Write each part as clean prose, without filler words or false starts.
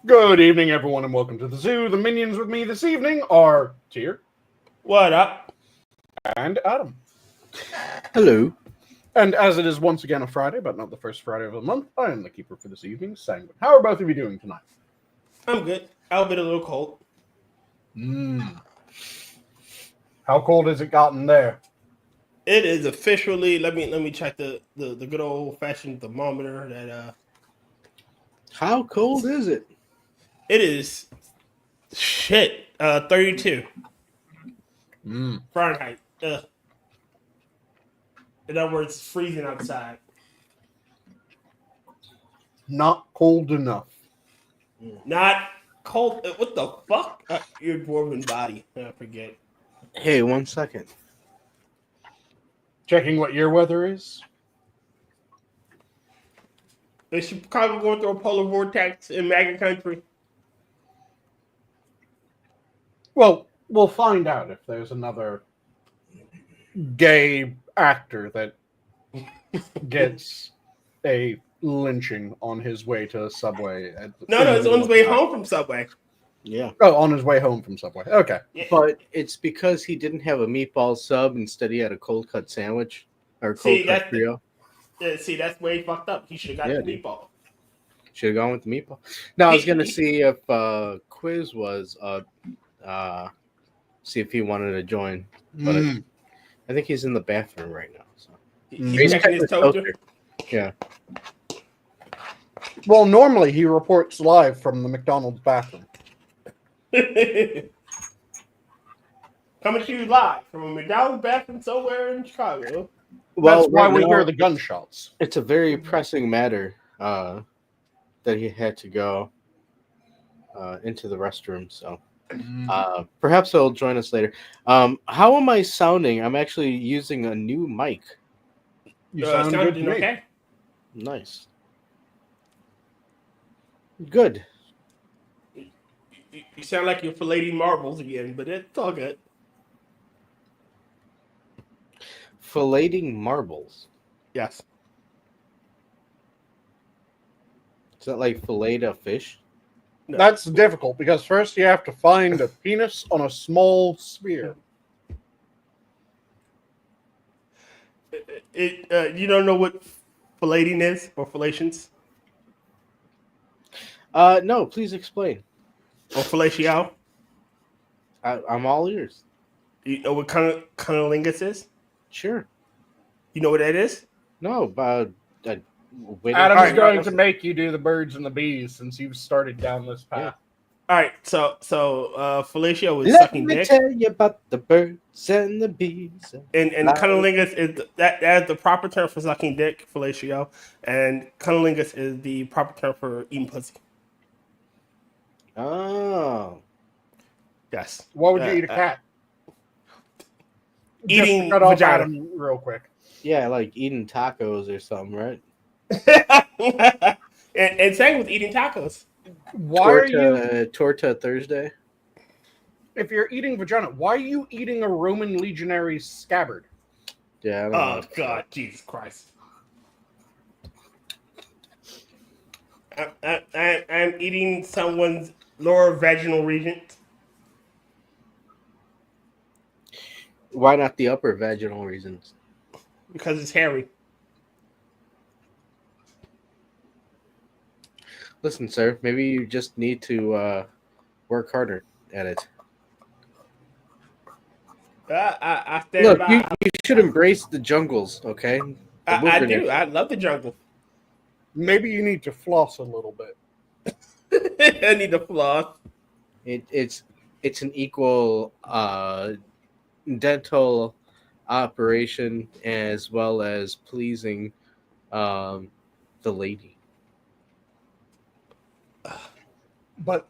Good evening, everyone, and welcome to the zoo. The minions with me this evening are Tyr What up? and Adam. Hello. And as it is once again a Friday, but not the first Friday of the month, I am the keeper for this evening, Sanguine. How are both of you doing tonight? I'm good. I'll be a little cold. How cold has it gotten there? It is officially. Let me check the good old fashioned thermometer. That How cold is it? it is. Shit. 32 Fahrenheit. In other words, freezing outside. Not cold enough. Not cold. What the fuck? Your dwarven body. I forget. Hey, 1 second. Checking what your weather is. Is Chicago going through a polar vortex in MAGA country? Well, we'll find out if there's another gay actor that gets a lynching on his way to Subway. No, it's on his way home from Subway. Yeah. Oh, on his way home from Subway. Okay. Yeah. But it's because he didn't have a meatball sub. Instead, he had a cold cut sandwich. Or See, cold cut trio. That's where he fucked up. He should have got the meatball. Should have gone with the meatball. No, I was going to see if Quiz was, see if he wanted to join. But I think he's in the bathroom right now. So. He's checking his toaster. Yeah. Well, normally he reports live from the McDonald's bathroom. Coming to you live from a McDonald's bathroom somewhere in Chicago. Well, that's why right we now, hear the gunshots. It's a very pressing matter that he had to go into the restroom. So perhaps he'll join us later. How am I sounding? I'm actually using a new mic. You sound good to me. Okay. Nice. Good. You sound like you're filleting marbles again, but it's all good. Filleting marbles. Yes. Is that like fillet a fish? No. That's difficult because first you have to find a penis on a small sphere. You don't know what filleting is or fillations? No, please explain. Or fellatio? I'm all ears. You know what cunnilingus is? Sure. You know what that is? No, Adam's going to make you do the birds and the bees since you've started down this path. All right, so fellatio is Let sucking me dick. tell you about the birds and the bees. And cunnilingus is that is the proper term for sucking dick, fellatio, and cunnilingus is the proper term for eating pussy. Oh. Yes. Why would you eat a cat? Eating Just to cut off vagina. Adam real quick. Yeah, like eating tacos or something, right? and same with eating tacos. Why are you? Torta Thursday? If you're eating vagina, why are you eating a Roman legionary's scabbard? Yeah. I don't Oh know. God, Jesus Christ! I'm eating someone's lower vaginal region. Why not the upper vaginal reasons? Because it's hairy. Listen, sir, maybe you just need to work harder at it. I stand Look, by. you should embrace the jungles, okay? I do. I love the jungle. Maybe you need to floss a little bit. I need to floss. It's an equal dental operation as well as pleasing the lady. But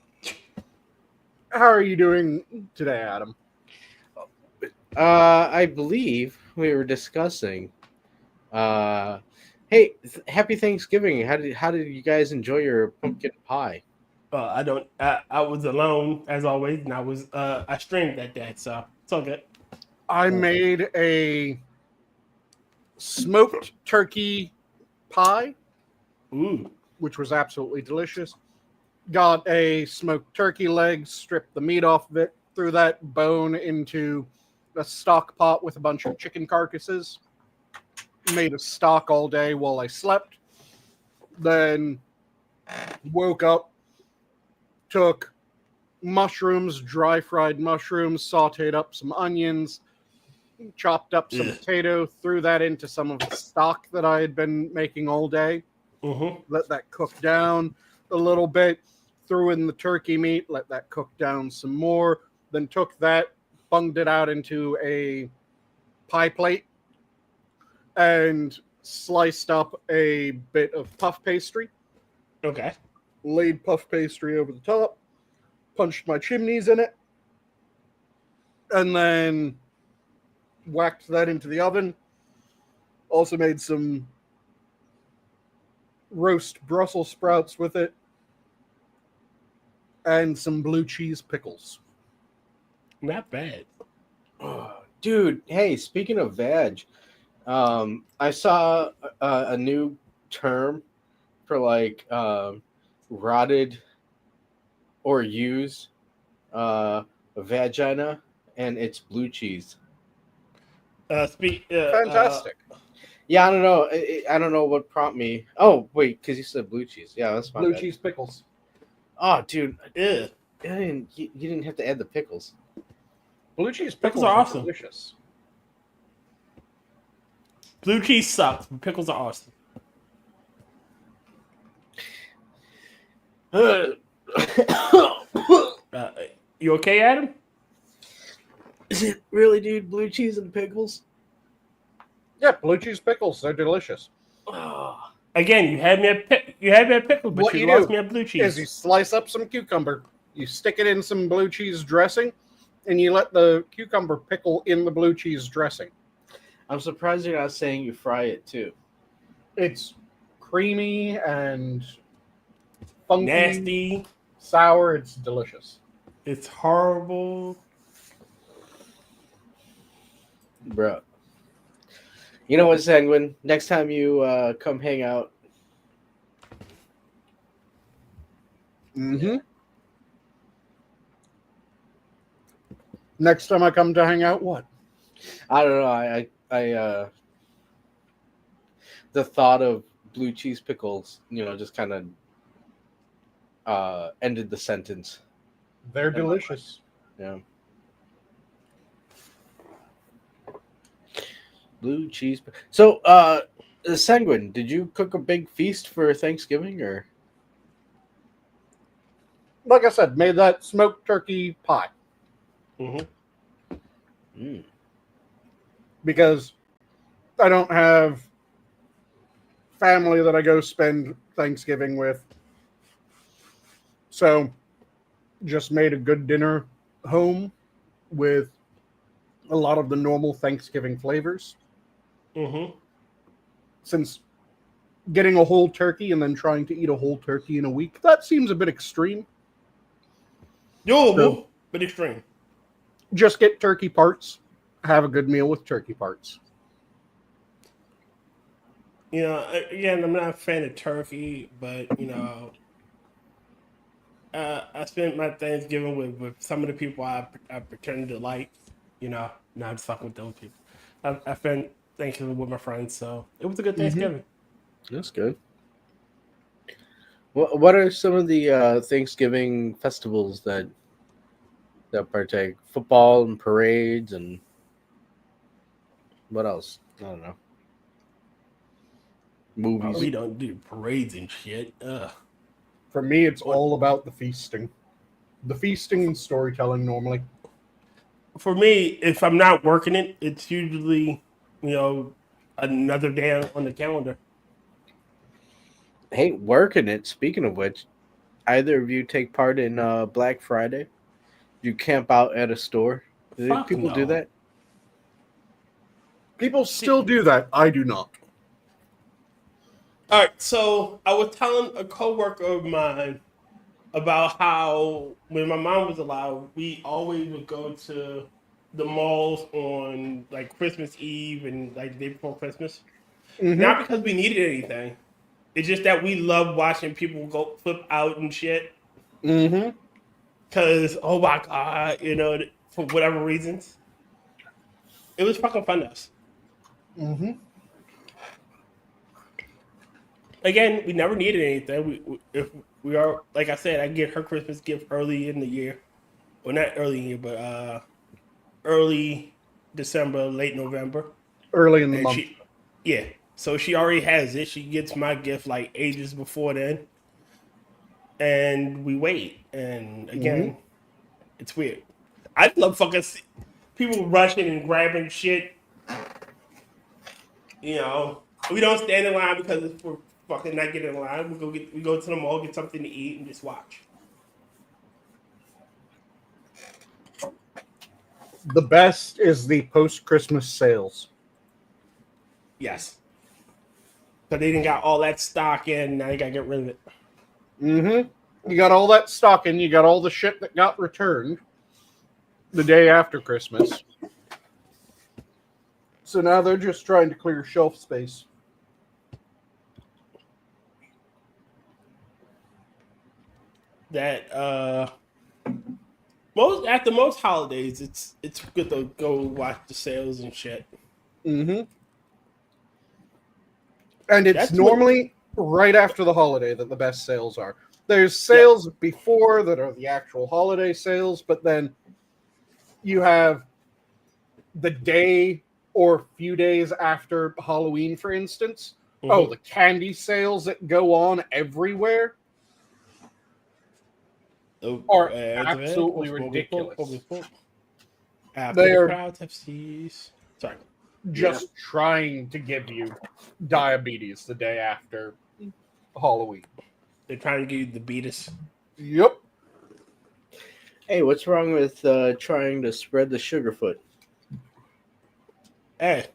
how are you doing today, Adam? I believe we were discussing. Hey, happy Thanksgiving! How did you guys enjoy your pumpkin pie? I was alone as always, and I streamed that day, so it's all good. I made a smoked turkey pie, Ooh. which was absolutely delicious. got a smoked turkey leg, stripped the meat off of it, threw that bone into a stock pot with a bunch of chicken carcasses, made a stock all day while I slept, then woke up, took mushrooms, dry fried mushrooms, sauteed up some onions, chopped up some Ugh. potato, threw that into some of the stock that I had been making all day, let that cook down a little bit, threw in the turkey meat, let that cook down some more, then took that, bunged it out into a pie plate, and sliced up a bit of puff pastry, Okay. laid puff pastry over the top, punched my chimneys in it, and then whacked that into the oven. Also made some roast Brussels sprouts with it, and some blue cheese pickles. Not bad. Oh, dude, hey, speaking of veg, I saw a new term for like rotted or used vagina, and it's blue cheese. Fantastic. Yeah, I don't know. I don't know what prompted me. Oh, wait, because you said blue cheese. Yeah, that's my Blue bad. cheese pickles. Oh, dude, Yeah. you didn't have to add the pickles. Blue cheese Pickles pickles are are awesome. delicious. Blue cheese sucks, but pickles are awesome. You okay, Adam? Is it really, dude? Blue cheese and pickles? Yeah, blue cheese pickles, they're delicious. Oh, Again, you had me at pickles, but What you you lost do me at blue is you cheese. slice up some cucumber, you stick it in some blue cheese dressing, and you let the cucumber pickle in the blue cheese dressing. I'm surprised you're not saying you fry it too. It's creamy and funky, Nasty. sour. It's delicious. It's horrible. Bro. You know what, Sanguine? Next time you come hang out, Mm-hmm. Next time I come to hang out, what? I don't know. I the thought of blue cheese pickles, just kind of ended the sentence. They're delicious. Yeah. Blue cheese. So, Sanguine, did you cook a big feast for Thanksgiving or? Like I said, made that smoked turkey pie Mm-hmm. because I don't have family that I go spend Thanksgiving with. So just made a good dinner home with a lot of the normal Thanksgiving flavors. Mm-hmm. Since getting a whole turkey and then trying to eat a whole turkey in a week, that seems a bit extreme. Doable, but extreme. Just get turkey parts, have a good meal with turkey parts. Again, I'm not a fan of turkey, but I spent my Thanksgiving with some of the people I pretended to like. Not just fucking with those people. I spent Thanksgiving with my friends, so it was a good Thanksgiving. That's good. What are some of the Thanksgiving festivals that partake? Football and parades and what else? I don't know. Movies. We don't do parades and shit. Ugh. For me, it's all about the feasting. The feasting and storytelling normally. For me, if I'm not working it, it's usually another day on the calendar. Hey, working it. Speaking of which, either of you take part in Black Friday? You camp out at a store? Do Fuck people no. do that? People still do that. I do not. All right, so I was telling a coworker of mine about how when my mom was alive, we always would go to the malls on like Christmas Eve and like the day before Christmas. Not because we needed anything. It's just that we love watching people go flip out and shit. Mm-hmm. Because, oh my God, for whatever reasons, it was fucking fun to us. Mm-hmm. Again, we never needed anything. If we are, like I said, I get her Christmas gift early in the year. Well, not early in the year, but early December, late November. Early in the And month. yeah. So she already has it. She gets my gift like ages before then. And we wait. And Mm-hmm. again, it's weird. I love fucking people rushing and grabbing shit. We don't stand in line because we're fucking not getting in line. We go to the mall, get something to eat, and just watch. The best is the post-Christmas sales. Yes. So they didn't got all that stock in. Now you gotta get rid of it. Mm-hmm. You got all that stock in. You got all the shit that got returned the day after Christmas. So now they're just trying to clear shelf space. That most holidays, it's good to go watch the sales and shit. Mm-hmm. And it's That's what normally right after the holiday that the best sales are. There's sales before that are the actual holiday sales, but then you have the day or few days after Halloween, for instance. Oh, the candy sales that go on everywhere are absolutely ridiculous. After They the are crowds have ceased. Sorry. just trying to give you diabetes the day after Halloween. They're trying to give you the beatus. Yep. Hey, what's wrong with trying to spread the sugarfoot? Hey,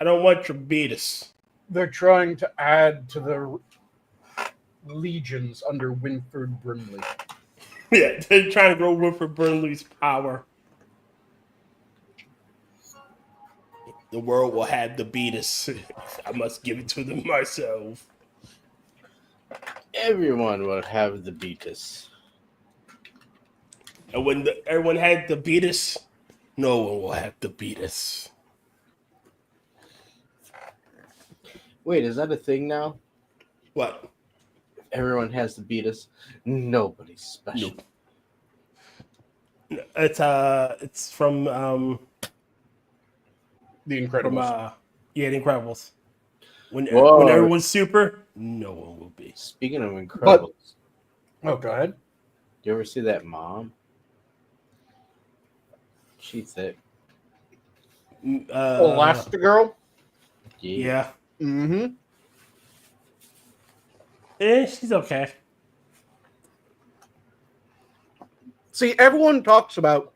I don't want your beatus. They're trying to add to the legions under Winford Brimley. Yeah, they're trying to grow Wilford Burnley's power. The world will have the beatus. I must give it to them myself. Everyone will have the beatus. And when everyone had the beatus, no one will have the beatus. Wait, is that a thing now? What? Everyone has the beatus. Nobody's special. Nope. It's from The Incredibles. The Incredibles. When Whoa. everyone's super, no one will be. Speaking of Incredibles, Oh, go ahead. you ever see that mom? She's thick. Elastigirl? Yeah. Mm-hmm. She's okay. See, everyone talks about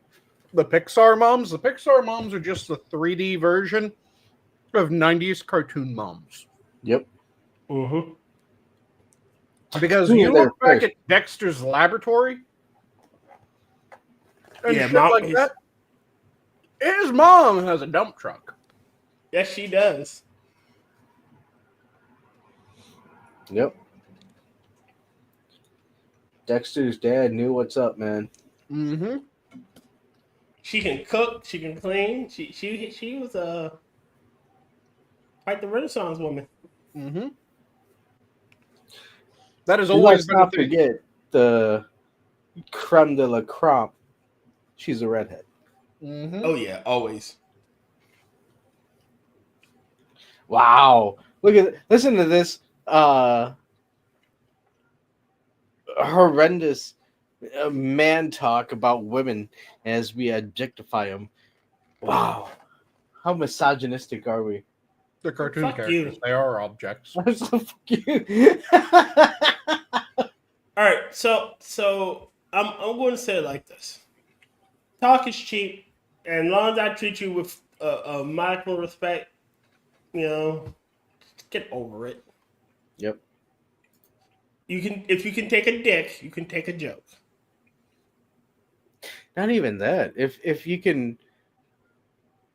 the Pixar moms. The Pixar moms are just the 3D version of 90s cartoon moms. Yep. Mm-hmm. Because Who you were there look back first? at Dexter's Laboratory and Yeah, shit Mom like is- that. His mom has a dump truck. Yes, she does. Yep. Dexter's dad knew what's up, man. Mm-hmm. She can cook. She can clean. She was quite the Renaissance woman. Mm-hmm. That has Let's always been a not thing. forget the creme de la crop. She's a redhead. Mm-hmm. Oh yeah, always. Wow. Listen to this horrendous man talk about women as we objectify them. Wow. How misogynistic are we? The cartoon Fuck characters, you. they are objects. Fuck you. All right, so I'm going to say it like this: talk is cheap, and as long as I treat you with a modicum of respect, get over it. Yep. If you can take a dick, you can take a joke. Not even that. If you can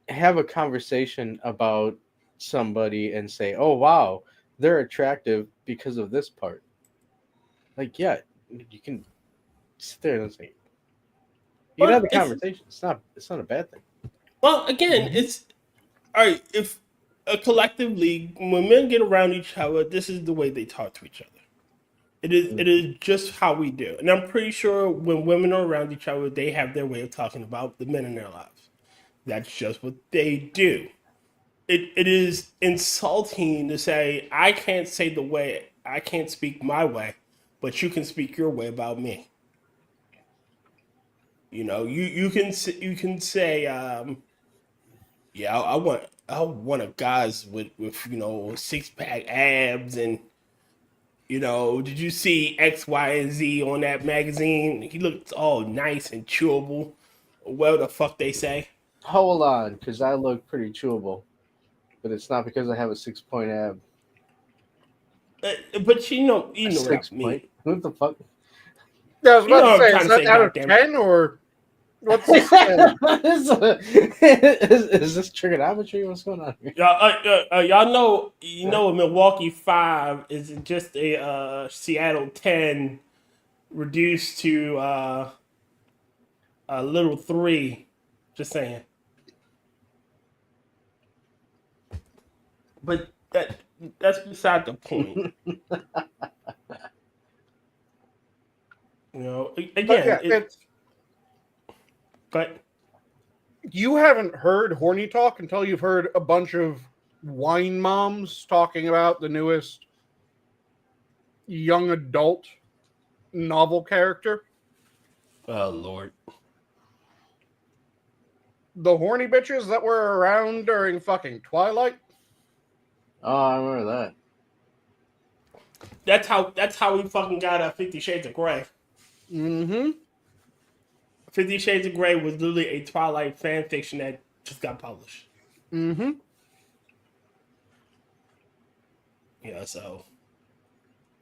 have a conversation about somebody and say, "Oh wow, they're attractive because of this part." Like, yeah, you can sit there and say, you can have the conversation. It's not a bad thing. Well, again, it's all right. If collectively, when men get around each other, this is the way they talk to each other. It is just how we do. And I'm pretty sure when women are around each other, they have their way of talking about the men in their lives. That's just what they do. It is insulting to say, I can't speak my way, but you can speak your way about me. You know, you can say, yeah, I want a guys with 6-pack abs and. Did you see X, Y, and Z on that magazine? He looked all nice and chewable. What the fuck they say? Hold on, because I look pretty chewable. But it's not because I have a 6-point ab. But you know what I mean. What the fuck? Yeah, I was about to say, is that out of 10 or what's this? Is this trigonometry? What's going on here? Y'all know, a Milwaukee 5 is just a Seattle 10 reduced to a little 3. Just saying. But that's beside the point. Again, but you haven't heard horny talk until you've heard a bunch of wine moms talking about the newest young adult novel character. Oh, Lord. The horny bitches that were around during fucking Twilight. Oh, I remember that. That's how we fucking got 50 Shades of Grey. Mm-hmm. 50 Shades of Grey was literally a Twilight fan fiction that just got published. Mm-hmm. Yeah, so.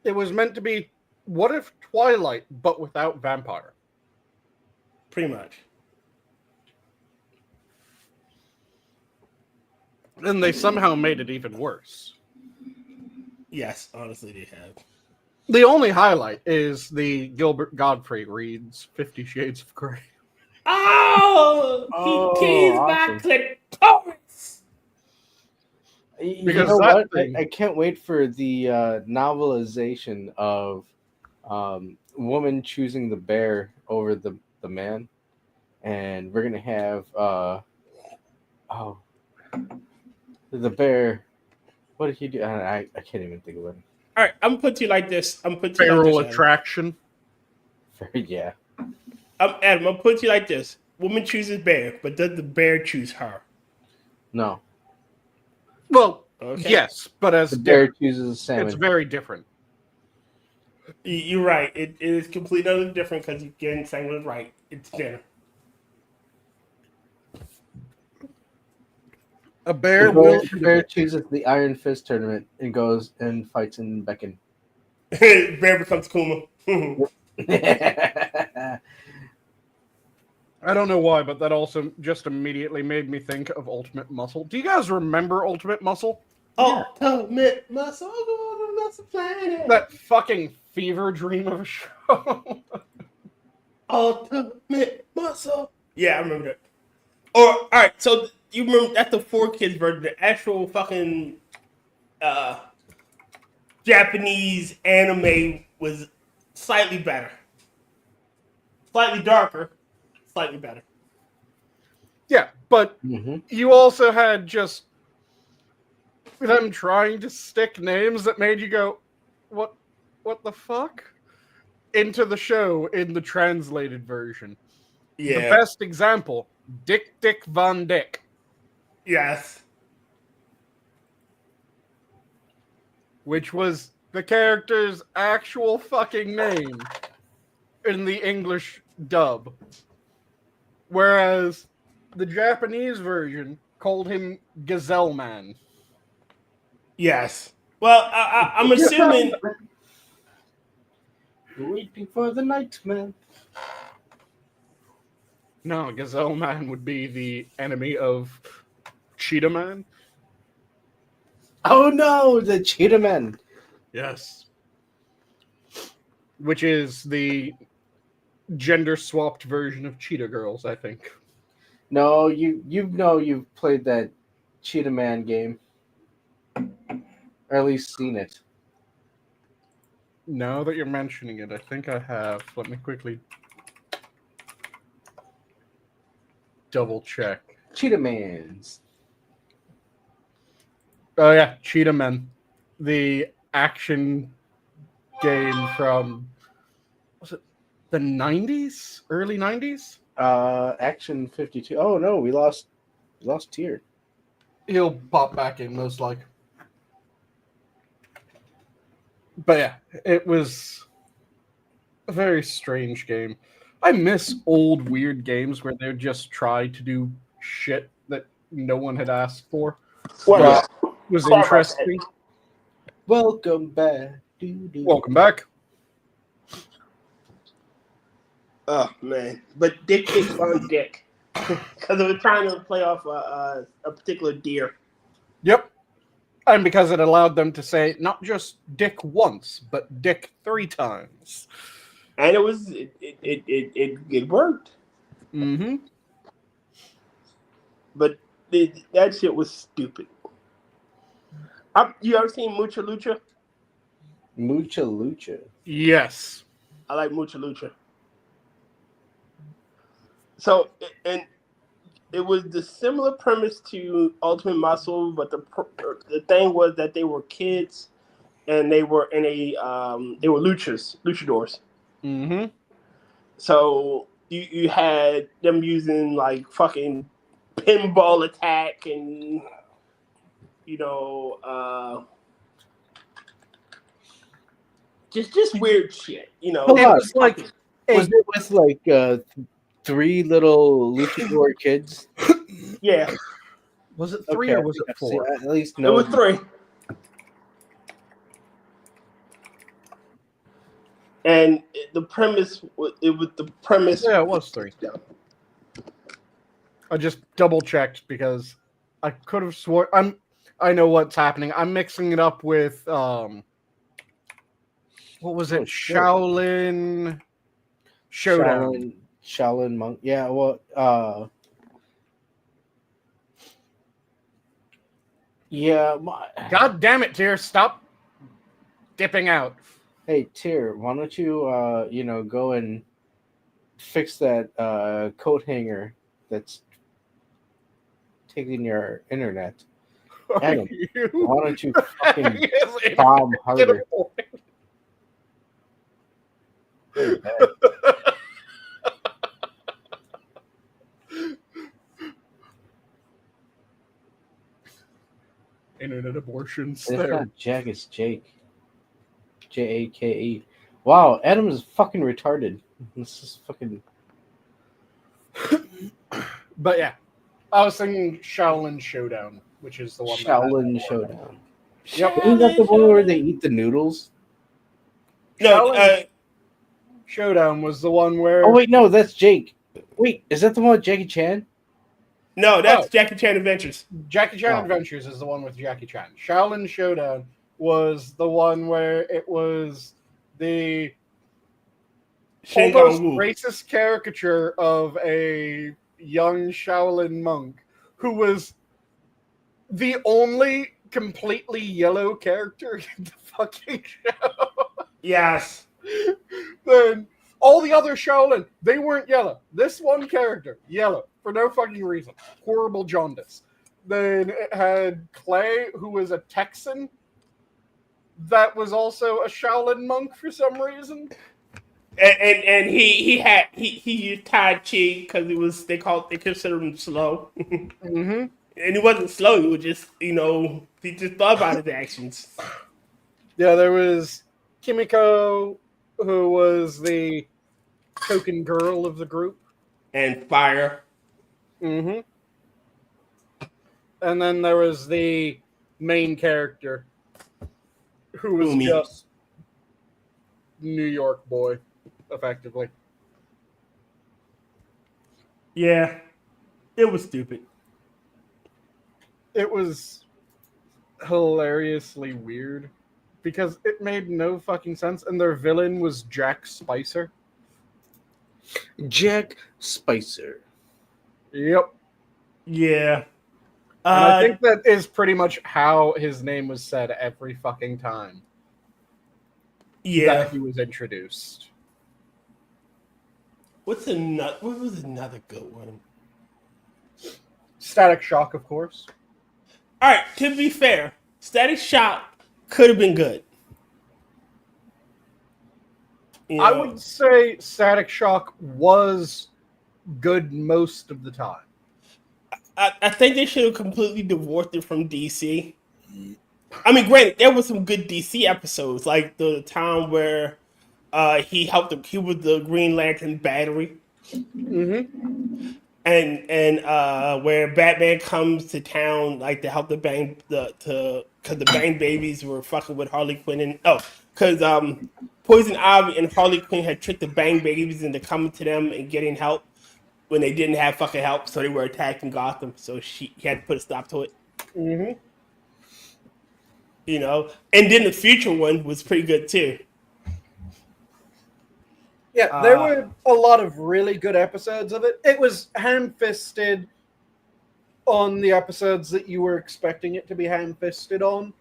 It was meant to be, what if Twilight, but without vampire? Pretty much. And they somehow made it even worse. Yes, honestly, they have. The only highlight is the Gilbert Godfrey reads 50 Shades of Grey. Oh! He teased my clitoris! Because what? I can't wait for the novelization of woman choosing the bear over the man. And we're going to have... the bear... What did he do? I can't even think of it. All right, I'm gonna put you like this. Feral attraction. Yeah. Adam, I'm gonna put you like this. Woman chooses bear, but does the bear choose her? No. Well, yes, but as the bear chooses a salmon. It's very different. You're right. It is completely different because again, Sanguine right. It's dinner. A bear the bear chooses the Iron Fist tournament and goes and fights in Beacon. Bear becomes Kuma. I don't know why, but that also just immediately made me think of Ultimate Muscle. Do you guys remember Ultimate Muscle? Ultimate Muscle, Muscle Planet. That fucking fever dream of a show. Ultimate Muscle. Yeah, I remember that. All right, so you remember that's the 4Kids version. The actual fucking Japanese anime was slightly better, slightly darker, slightly better. Yeah, but you also had just them trying to stick names that made you go, what the fuck? Into the show in the translated version. Yeah. The best example, Dick Von Dick. Yes. Which was the character's actual fucking name in the English dub. Whereas the Japanese version called him Gazelle Man. Yes. Well, I'm assuming... Waiting for the nightmare. No, Gazelle Man would be the enemy of Cheetah Man. Oh no, the Cheetah Man. Yes. Which is the gender swapped version of Cheetah Girls, I think. No, you've played that Cheetah Man game, or at least seen it. Now that you're mentioning it, I think I have. Let me quickly double check. Cheetah Mans. Oh yeah, Cheetah Men, the action game from, was it the 90s, early 90s? Action 52. Oh no, we lost Tier. He'll pop back in most likely. But yeah, it was a very strange game. I miss old weird games where they just try to do shit that no one had asked for. What? But was Sorry about interesting. Welcome back. Doo-doo. Welcome back. Oh man, but Dick kicked on Dick because they were trying to play off a particular deer. Yep. And because it allowed them to say not just dick once, but dick 3 times. And it worked. Mm-hmm. But that shit was stupid. You ever seen Mucha Lucha? Mucha Lucha. Yes. I like Mucha Lucha. So, and it was the similar premise to Ultimate Muscle, but the thing was that they were kids, and they were in they were luchadors. Mm-hmm. So you had them using like fucking pinball attack and just weird shit. It was like Was it with like 3 little luchador kids? Yeah. Was it 3 or was it 4? At least It was 3. And the premise Yeah, it was 3. I just double checked because I could have sworn I know what's happening. I'm mixing it up with what was it? Oh, shit. Shaolin Showdown. Shaolin Monk. Yeah, well, yeah. God damn it, Tyr, stop dipping out. Hey, Tyr, why don't you, go and fix that coat hanger that's taking your internet? Adam, why don't you fucking bomb harder? Internet abortions. It's There. not Jack, it's Jake. Jake. Wow, Adam is fucking retarded. This is fucking. But yeah, I was thinking Shaolin Showdown, which is the one. Shaolin Showdown. Yep. Isn't that the one where they eat the noodles? No, Shaolin Showdown was the one where. Oh wait, no, that's Jake. Wait, is that the one with Jackie Chan? no, that's Jackie Chan Adventures. Jackie Chan Adventures is the one with Jackie Chan. Shaolin Showdown was the one where it was the almost racist caricature of a young Shaolin monk who was the only completely yellow character in the fucking show. Yes. Then all the other Shaolin, they weren't yellow. This one character, yellow, for no fucking reason. Horrible jaundice. Then it had Clay, who was a Texan, that was also a Shaolin monk for some reason. And he used Tai Chi because they considered him slow. Mm-hmm. And he wasn't slow. He was just he just thought about his actions. Yeah, there was Kimiko, who was the token girl of the group, and Fire. Mm-hmm. And then there was the main character, who was just New York boy, effectively. Yeah, it was stupid. It was hilariously weird because it made no fucking sense, and their villain was Jack Spicer. Jack Spicer. Yep. Yeah. And I think that is pretty much how his name was said every fucking time Yeah. that he was introduced. What was another good one? Static Shock, of course. All right, to be fair, Static Shock could have been good. You I know, would say Static Shock was good most of the time. I think they should have completely divorced it from DC. I mean, granted, there were some good DC episodes, like the time where he was the Green Lantern battery, Mm-hmm. and where Batman comes to town like to help because the Bang babies were fucking with Harley Quinn because Poison Ivy and Harley Quinn had tricked the Bang babies into coming to them and getting help when they didn't have fucking help, so they were attacking Gotham. So he had to put a stop to it. Mm-hmm. You know, and then the future one was pretty good too. Yeah, there were a lot of really good episodes of it. It was ham-fisted on the episodes that you were expecting it to be ham-fisted on.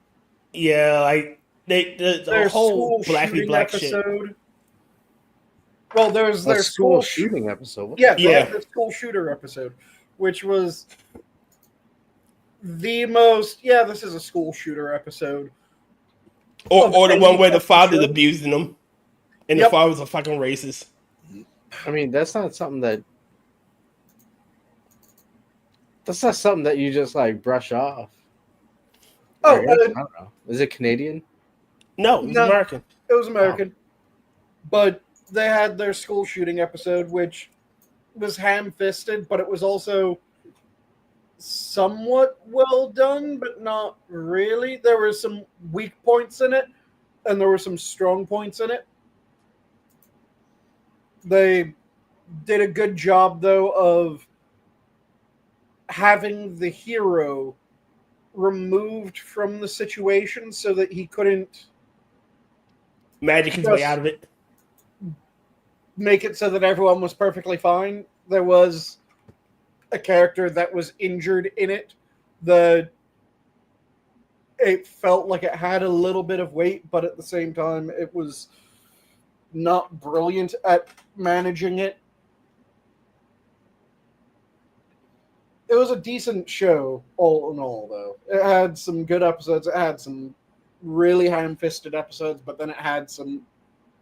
Yeah, like the whole Blackly Black episode. shit. Well, there's their school shooting episode. Yeah, Yeah. the school shooter episode, which was the most. Yeah, this is a school shooter episode. Or the one where the father's show. abusing them, and Yep. the father's a fucking racist. I mean, that's not something that you just like brush off. Oh, I don't know. Is it Canadian? No, he's No. American. it was American, but they had their school shooting episode, which was ham-fisted, but it was also somewhat well done, but not really. There were some weak points in it, and there were some strong points in it. They did a good job, though, of having the hero removed from the situation so that he couldn't Magic his way out of it. make it so that everyone was perfectly fine. There was a character that was injured in it. It felt like it had a little bit of weight, but at the same time, it was not brilliant at managing it. It was a decent show, all in all, though. It had some good episodes. It had some really ham-fisted episodes, but then it had some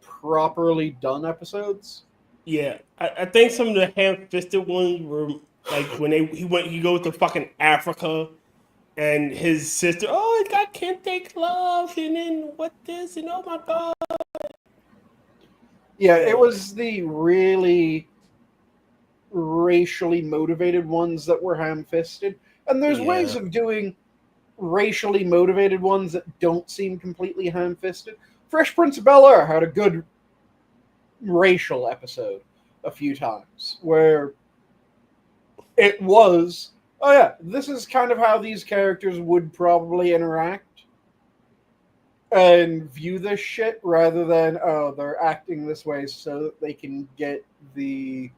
properly done episodes. Yeah, I think some of the ham-fisted ones were like when he goes to fucking Africa, and his sister, oh, I can't take love, and then what this, and oh my god. Yeah, it was the really racially motivated ones that were ham-fisted. And there's ways of doing racially motivated ones that don't seem completely ham-fisted. Fresh Prince of Bel-Air had a good racial episode a few times where it was, oh yeah, this is kind of how these characters would probably interact and view this shit, rather than, oh, they're acting this way so that they can get the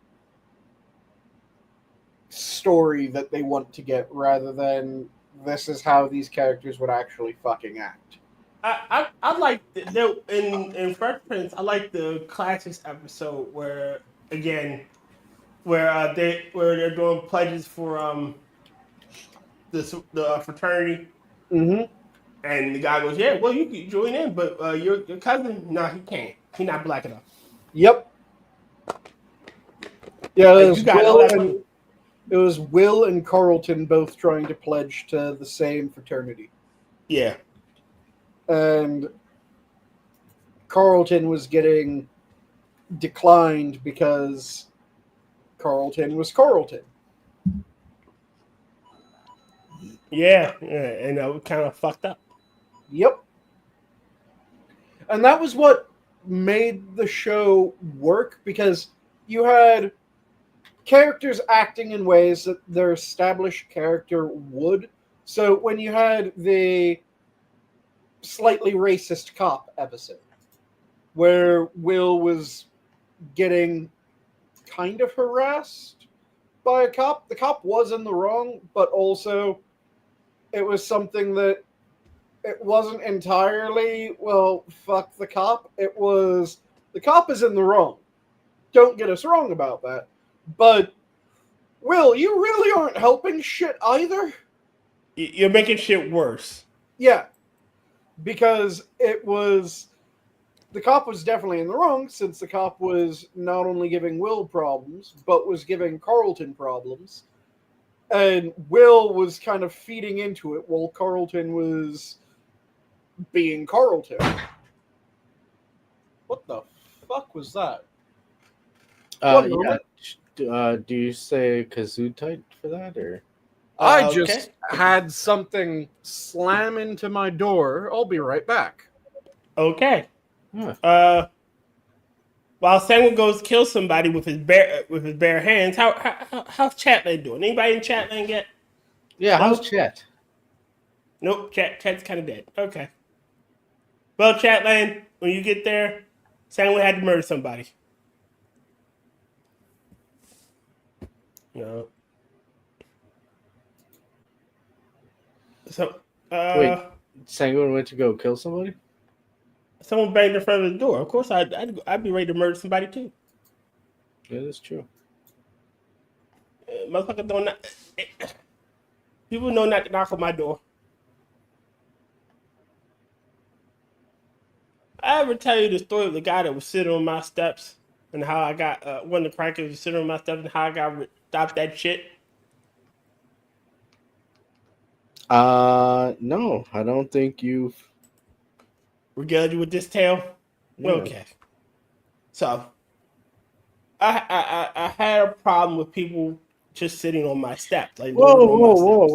story that they want to get, rather than this is how these characters would actually fucking act. I like in Fresh Prince. I like the classics episode where again where they're doing pledges for the fraternity, and the guy goes, yeah, well, you can join in, but your cousin, no, he can't. He's not black enough. Yep. Yeah, Like, it was Will and Carlton both trying to pledge to the same fraternity. Yeah. And Carlton was getting declined because Carlton was Carlton. Yeah, and we kind of fucked up. Yep. And that was what made the show work, because you had characters acting in ways that their established character would. So when you had the slightly racist cop episode where Will was getting kind of harassed by a cop. The cop was in the wrong, but also it was something that it wasn't entirely, well, fuck the cop. It was, the cop is in the wrong. Don't get us wrong about that. But, Will, you really aren't helping shit either. You're making shit worse. Yeah. Because it was, the cop was definitely in the wrong, since the cop was not only giving Will problems, but was giving Carlton problems. And Will was kind of feeding into it while Carlton was being Carlton. What the fuck was that? Yeah. Do you say kazoo tight for that, or? I Okay. just had something slam into my door. I'll be right back. Okay. Huh. While Sanguine goes kill somebody with his bare hands, how's Chatland doing? Anybody in Chatland yet? Yeah, how's chat? Nope, Chat's kind of dead. Okay. Well, Chatland, when you get there, Sanguine had to murder somebody. No. So, Wait, Sanguine went to go kill somebody? someone banged in front of the door. Of course, I'd be ready to murder somebody too. Yeah, that's true. Motherfucker don't knock. People know not to knock on my door. I ever tell you the story of the guy that was sitting on my steps and how I got one of the crackers was sitting on my steps and how I got stopped that shit? No, I don't think you've. Regaled you with this tale? Yeah. Okay. So, I had a problem with people just sitting on my steps. Like, Whoa, living on my whoa, steps.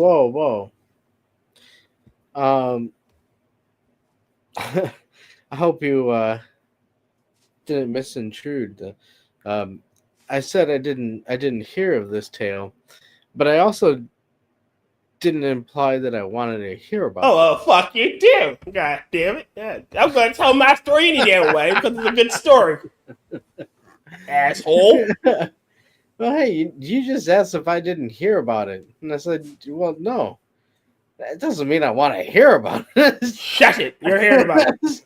whoa, whoa. I hope you didn't misintrude. I said I didn't hear of this tale, but I also didn't imply that I wanted to hear about it. Oh, fuck you do. God damn it. Yeah, I'm going to tell my story any damn way because it's a good story. Asshole. Well, hey, you just asked if I didn't hear about it, and I said, well, no. That doesn't mean I want to hear about it. Shut it. You're hearing about it.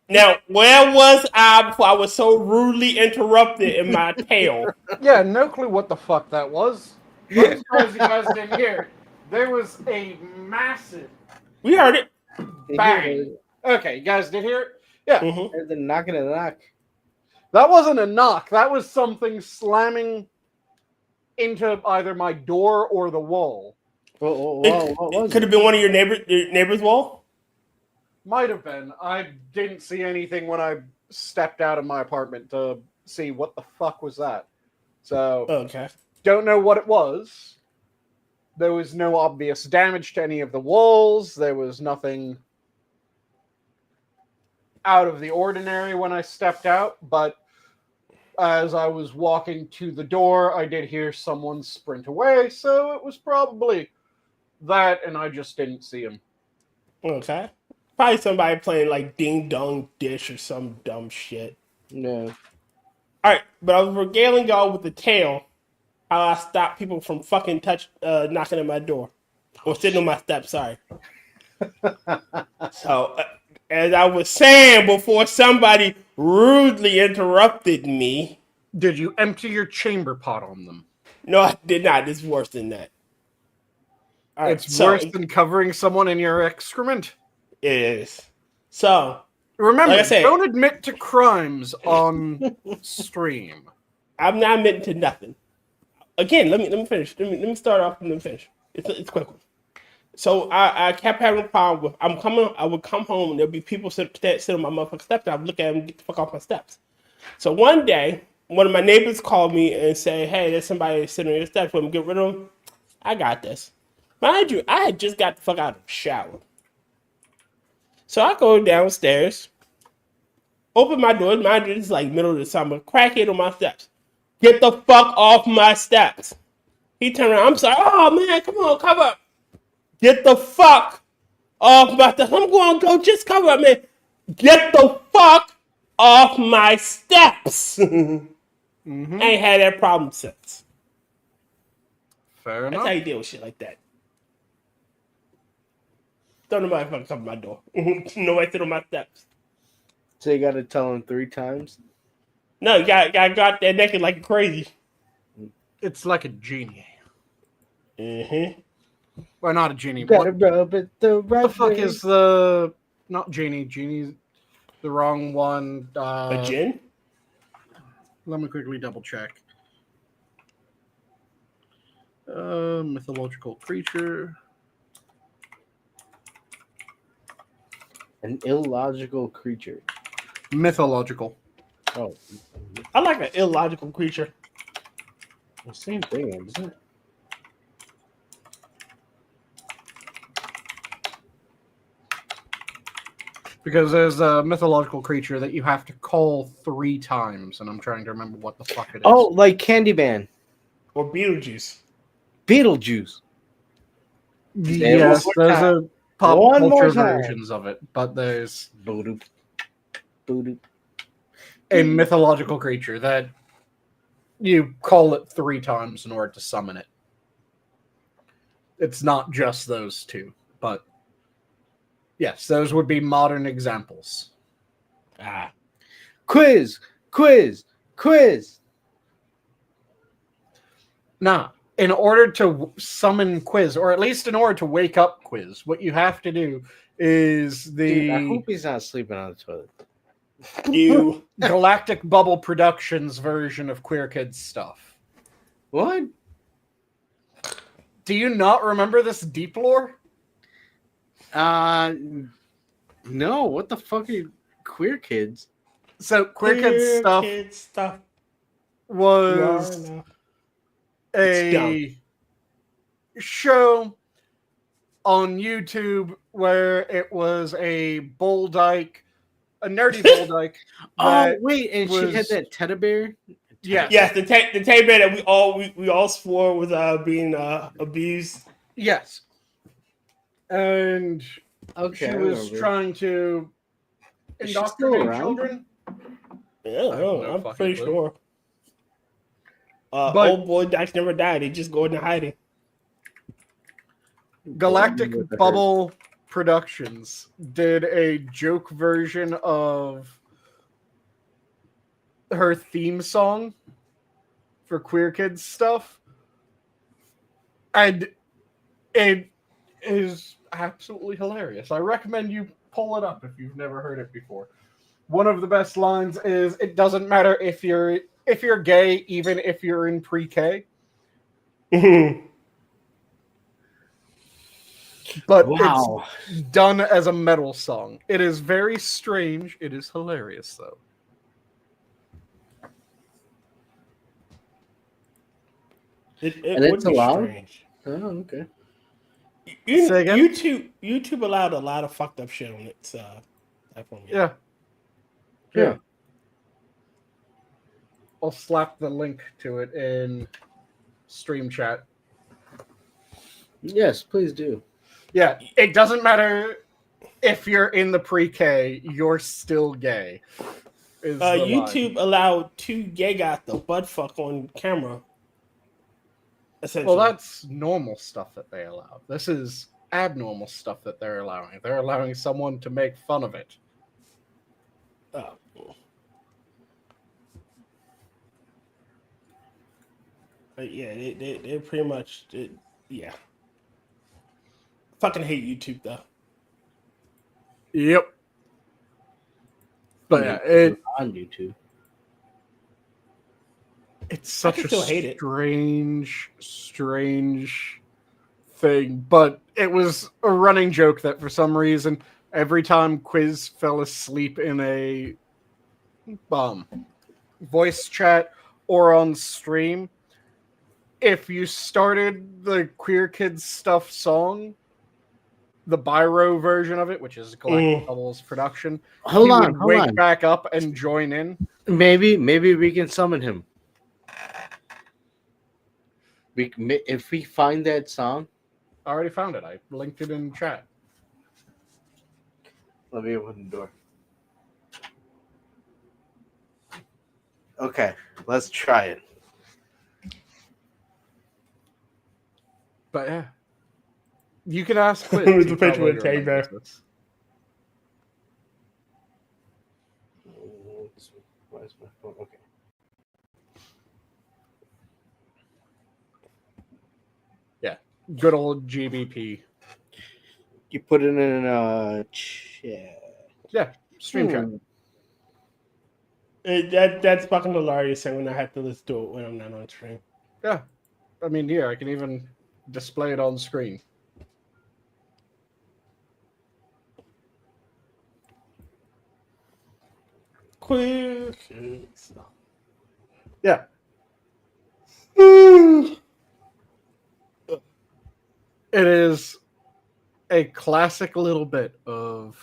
Now, where was I before I was so rudely interrupted in my tale? Yeah, no clue what the fuck that was. I'm surprised you guys didn't hear it. There was a massive We heard it. bang. Okay, you guys did hear it? Yeah. Mm-hmm. And then knocking a knock. That wasn't a knock. That was something slamming into either my door or the wall. Whoa, what was Could have been one of your neighbor's wall. Might have been. I didn't see anything when I stepped out of my apartment to see what the fuck was that. So, Okay. don't know what it was. There was no obvious damage to any of the walls. There was nothing out of the ordinary when I stepped out, but as I was walking to the door, I did hear someone sprint away, so it was probably that, and I just didn't see him. Okay. Probably somebody playing like Ding Dong Dish or some dumb shit. No. Alright, but I was regaling y'all with the tale how I stopped people from fucking knocking at my door. Or sitting on my steps, sorry. So, as I was saying before somebody rudely interrupted me. Did you empty your chamber pot on them? No, I did not. It's worse than that. All right, It's worse than covering someone in your excrement? It is. So, remember, like I said, don't admit to crimes on stream. I'm not admitting to nothing. Again, let me finish. Let me start off and then finish. It's quick. So I kept having a problem with I would come home and there'd be people sit on my motherfucking steps. I'd look at them and get the fuck off my steps. So one day, one of my neighbors called me and said, "Hey, there's somebody sitting on your steps. Want me to get rid of them?" I got this. Mind you, I had just got the fuck out of the shower. So I go downstairs, open my door. Mind you, it's like middle of the summer. Crackhead on my steps. Get the fuck off my steps. He turned around. I'm sorry. Oh man, come on, cover up. Get the fuck off my steps. I'm going to go just cover up, man. Get the fuck off my steps. Mm-hmm. I ain't had that problem since. Fair That's enough. how you deal with shit like that. Don't nobody fucking come to my door. Nobody sit on my steps. So you got to tell him 3 times. No, you got that naked like crazy. It's like a genie. Mm-hmm. Well, not a genie. Gotta What rub it the right the fuck way. is the not genie? Genie's the wrong one. A gin? Let me quickly double check. Mythological creature. An illogical creature. Mythological. Oh, I like an illogical creature. the same thing, isn't it? Because there's a mythological creature that you have to call 3 times, and I'm trying to remember what the fuck it is. Oh, like Candyman. Or Beetlejuice. Beetlejuice. yes, one more there's time. a pop One more culture time. versions of it, but there's Boodoo. Boodoo. a mythological creature that you call it 3 times in order to summon it. It's not just those 2, but yes, those would be modern examples. Ah. Quiz. Quiz. Quiz. Now, in order to summon Quiz, or at least in order to wake up Quiz, what you have to do is Dude, I the hope he's not sleeping on the toilet. You. Galactic Bubble Productions version of Queer Kids stuff. What? Do you not remember this deep lore? No. What the fuck are you, Queer Kids? So Queer Kids stuff Kid stuff. was You are a show on YouTube where it was a bull dyke, a nerdy bull dyke. Oh, wait, and she had was- that teddy bear? Yeah. Yes, the tape bear that we all swore was being abused. Yes. And Okay, she I was remember. trying to Is she still indoctrinate around? children. Yeah, I have no I'm fucking pretty clue. sure. But- Old boy Dax never died. He just go into hiding. Galactic What the Bubble Productions did a joke version of her theme song for Queer Kids stuff. And it is absolutely hilarious. I recommend you pull it up if you've never heard it before. One of the best lines is, "It doesn't matter if you're gay, even if you're in pre-K." But Wow. it's done as a metal song. It is very strange. It is hilarious, though. It And would it's be allowed? strange. Oh, okay. Say again? YouTube allowed a lot of fucked up shit on its platform. Yeah. Yeah. I'll slap the link to it in stream chat. Yes, please do. Yeah, it doesn't matter if you're in the pre-K, you're still gay. Is the line. YouTube allowed 2 gay guys to butt fuck on camera. Well, that's normal stuff that they allow. This is abnormal stuff that they're allowing. They're allowing someone to make fun of it. Oh. Yeah, they pretty much yeah. Fucking hate YouTube though. Yep. But yeah, it on YouTube. it's such can a still hate it. strange thing. But it was a running joke that for some reason, every time Quiz fell asleep in a voice chat or on stream, if you started the Queer Kids Stuff song, the Biro version of it, which is Galactic Bubbles production, Hold he on, would hold wake on. back up and join in. Maybe we can summon him. If we find that song, I already found it. I linked it in chat. let me open the door. Okay, let's try it. But yeah, you can ask Quid. It's He a picture probably with Teddy Bear. remembers this. Why is my phone? Okay. Yeah, good old GBP. You put it in a chat. Yeah, stream chat. That's fucking hilarious. And when I have to listen to it when I'm not on stream. Yeah, I mean, here I can even display it on screen. Quick. Yeah. It is a classic little bit of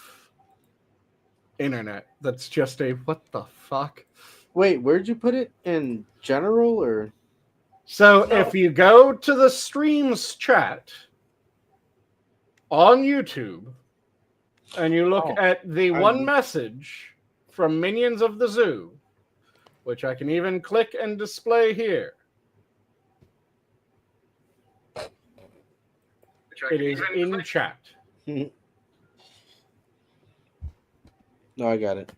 internet that's just a what the fuck. Wait, where'd you put it? In general or? So No. if you go to the streams chat on YouTube and you look at the one message from Minions of the Zoo, which I can even click and display here. It is in chat. No, I got it.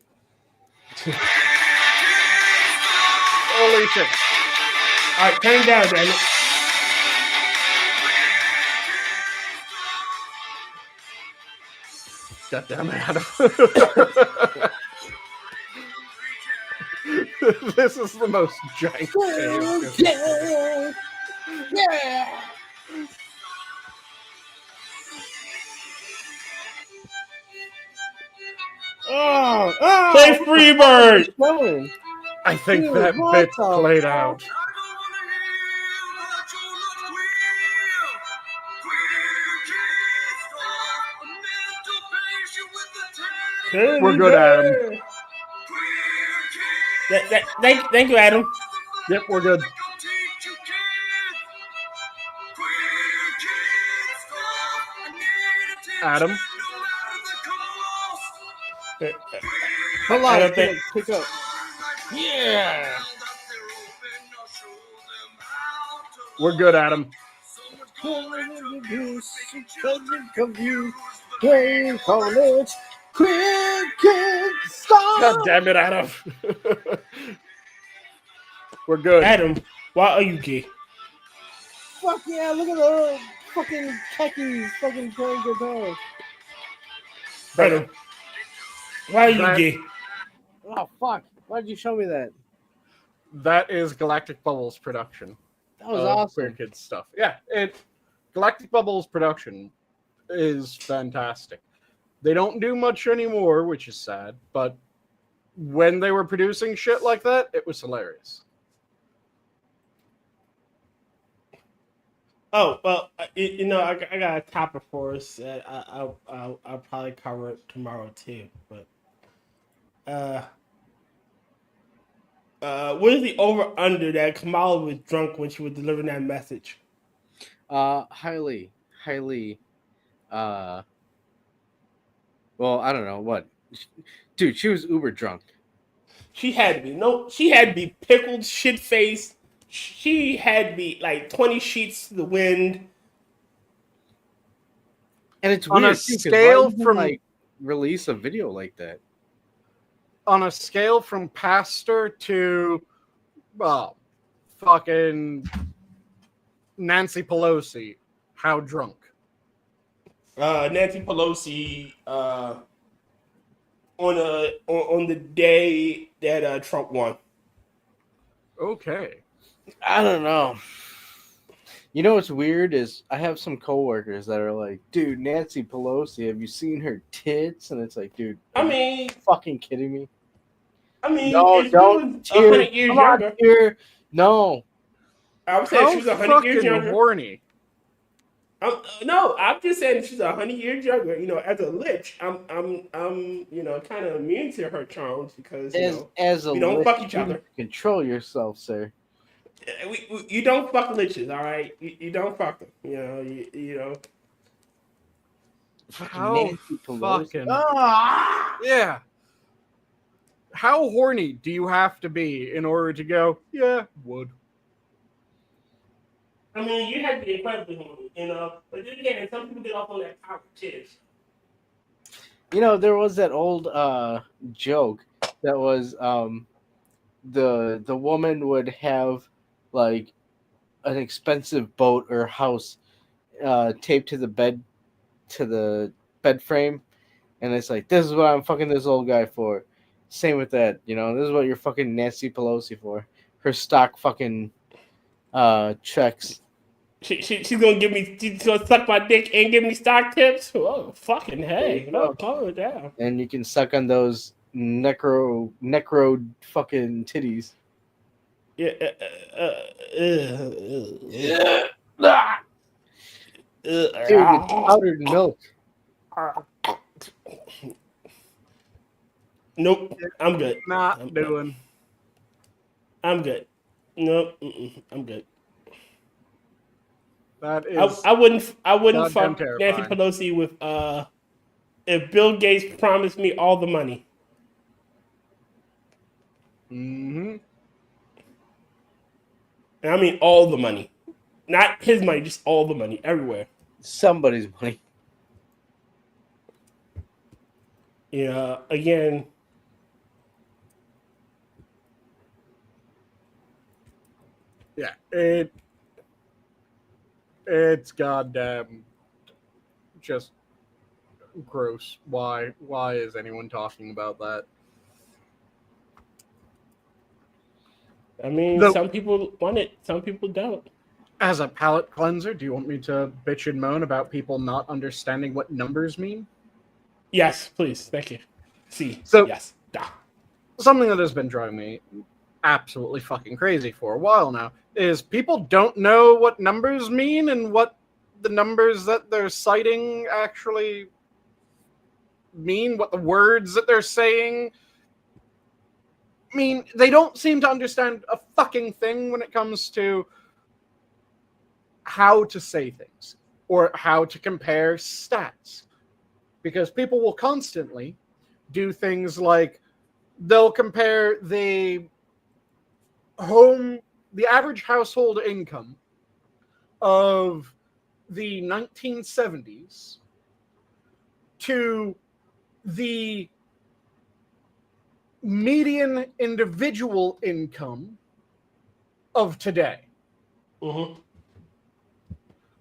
Holy shit. All right, turn it down, damn it. God damn it, Adam. This is the most jank game. Yeah. Oh, Play Freebird. I think Dude, that what bit the played fuck? out. We're good, Adam. Thank you, Adam. Yep, we're good. Adam? Hold I on, don't think- pick up. Yeah. We're good, Adam. God damn it, Adam. We're good. Adam, why are you gay? Fuck yeah, look at the fucking khakis fucking playing guitar. Adam, why are you That- gay? Oh fuck, why'd you show me that? That is Galactic Bubbles production. That was of awesome. Queer Kids stuff. Yeah, Galactic Bubbles production is fantastic. They don't do much anymore, which is sad, but when they were producing shit like that, it was hilarious. Oh well, I got a topic for us. I'll probably cover it tomorrow too. But what is the over under that Kamala was drunk when she was delivering that message? Highly. Well, I don't know what. Dude, she was uber drunk. She had to be she had to be pickled, shit faced. She had to be like 20 sheets to the wind. And it's On a weird too, 'cause scale why even, from- like release a video like that. On a scale from pastor to fucking Nancy Pelosi, how drunk? Nancy Pelosi on the day that Trump won. Okay. I don't know. You know what's weird is I have some coworkers that are like, dude, Nancy Pelosi, have you seen her tits? And it's like, dude, I are mean, you fucking kidding me? No, No, don't. she was 100 years Come on, younger. dear. No. I would say she was 100 years younger. Horny. No, I'm just saying she's 100 years younger. You know, as a lich, I'm kind of immune to her charms because As a we don't lich, fuck each you other. control yourself, sir. You don't fuck liches, all right? You don't fuck them. You know. How Nancy Pelosi. fucking Ah! yeah. How horny do you have to be in order to go, yeah, would? I mean, you have to be incredibly horny, you know. But then again, some people get off on that power too. There was that old joke that was the woman would have like an expensive boat or house taped to the bed frame, and it's like, this is what I'm fucking this old guy for. Same with that, this is what you're fucking Nancy Pelosi for. Her stock fucking checks. She's gonna give me. She's gonna suck my dick and give me stock tips. Oh, fucking hey! Go. Calm it down. And you can suck on those necro fucking titties. Yeah. Yeah. Dude, it's powdered milk. Nope, I'm good. Not doing. I'm good. Nope, I'm good. That is. I wouldn't fuck terrifying. Nancy Pelosi with if Bill Gates promised me all the money. Mm-hmm. And I mean all the money. Not his money, just all the money, everywhere. Somebody's money. Yeah, again. Yeah, it's goddamn just gross. Why is anyone talking about that? I mean, some people want it, some people don't. As a palate cleanser, do you want me to bitch and moan about people not understanding what numbers mean? Yes, please. Thank you. So, yes. Da. Something that has been driving me absolutely fucking crazy for a while now is people don't know what numbers mean and what the numbers that they're citing actually mean, what the words that they're saying mean. They don't seem to understand a fucking thing when it comes to how to say things or how to compare stats. Because people will constantly do things like they'll compare the average household income of the 1970s to the median individual income of today. Mm-hmm.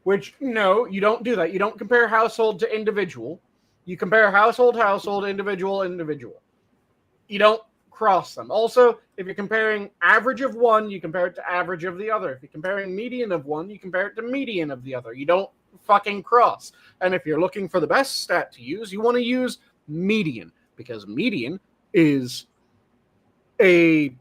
Which, no, you don't do that. You don't compare household to individual. You compare household, individual. You don't cross them. Also, if you're comparing average of one, you compare it to average of the other. If you're comparing median of one, you compare it to median of the other. You don't fucking cross. And if you're looking for the best stat to use, you want to use median, because median is a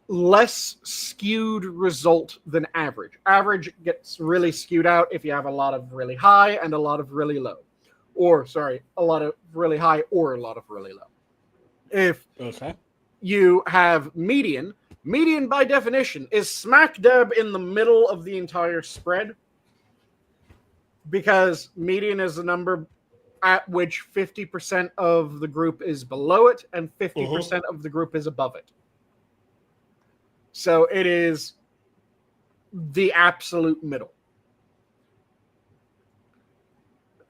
less skewed result than average. Average gets really skewed out if you have a lot of really high and a lot of really low. Or, sorry, a lot of really high or a lot of really low. If you have median by definition is smack dab in the middle of the entire spread, because median is the number at which 50% of the group is below it and 50% of the group is above it. So it is the absolute middle.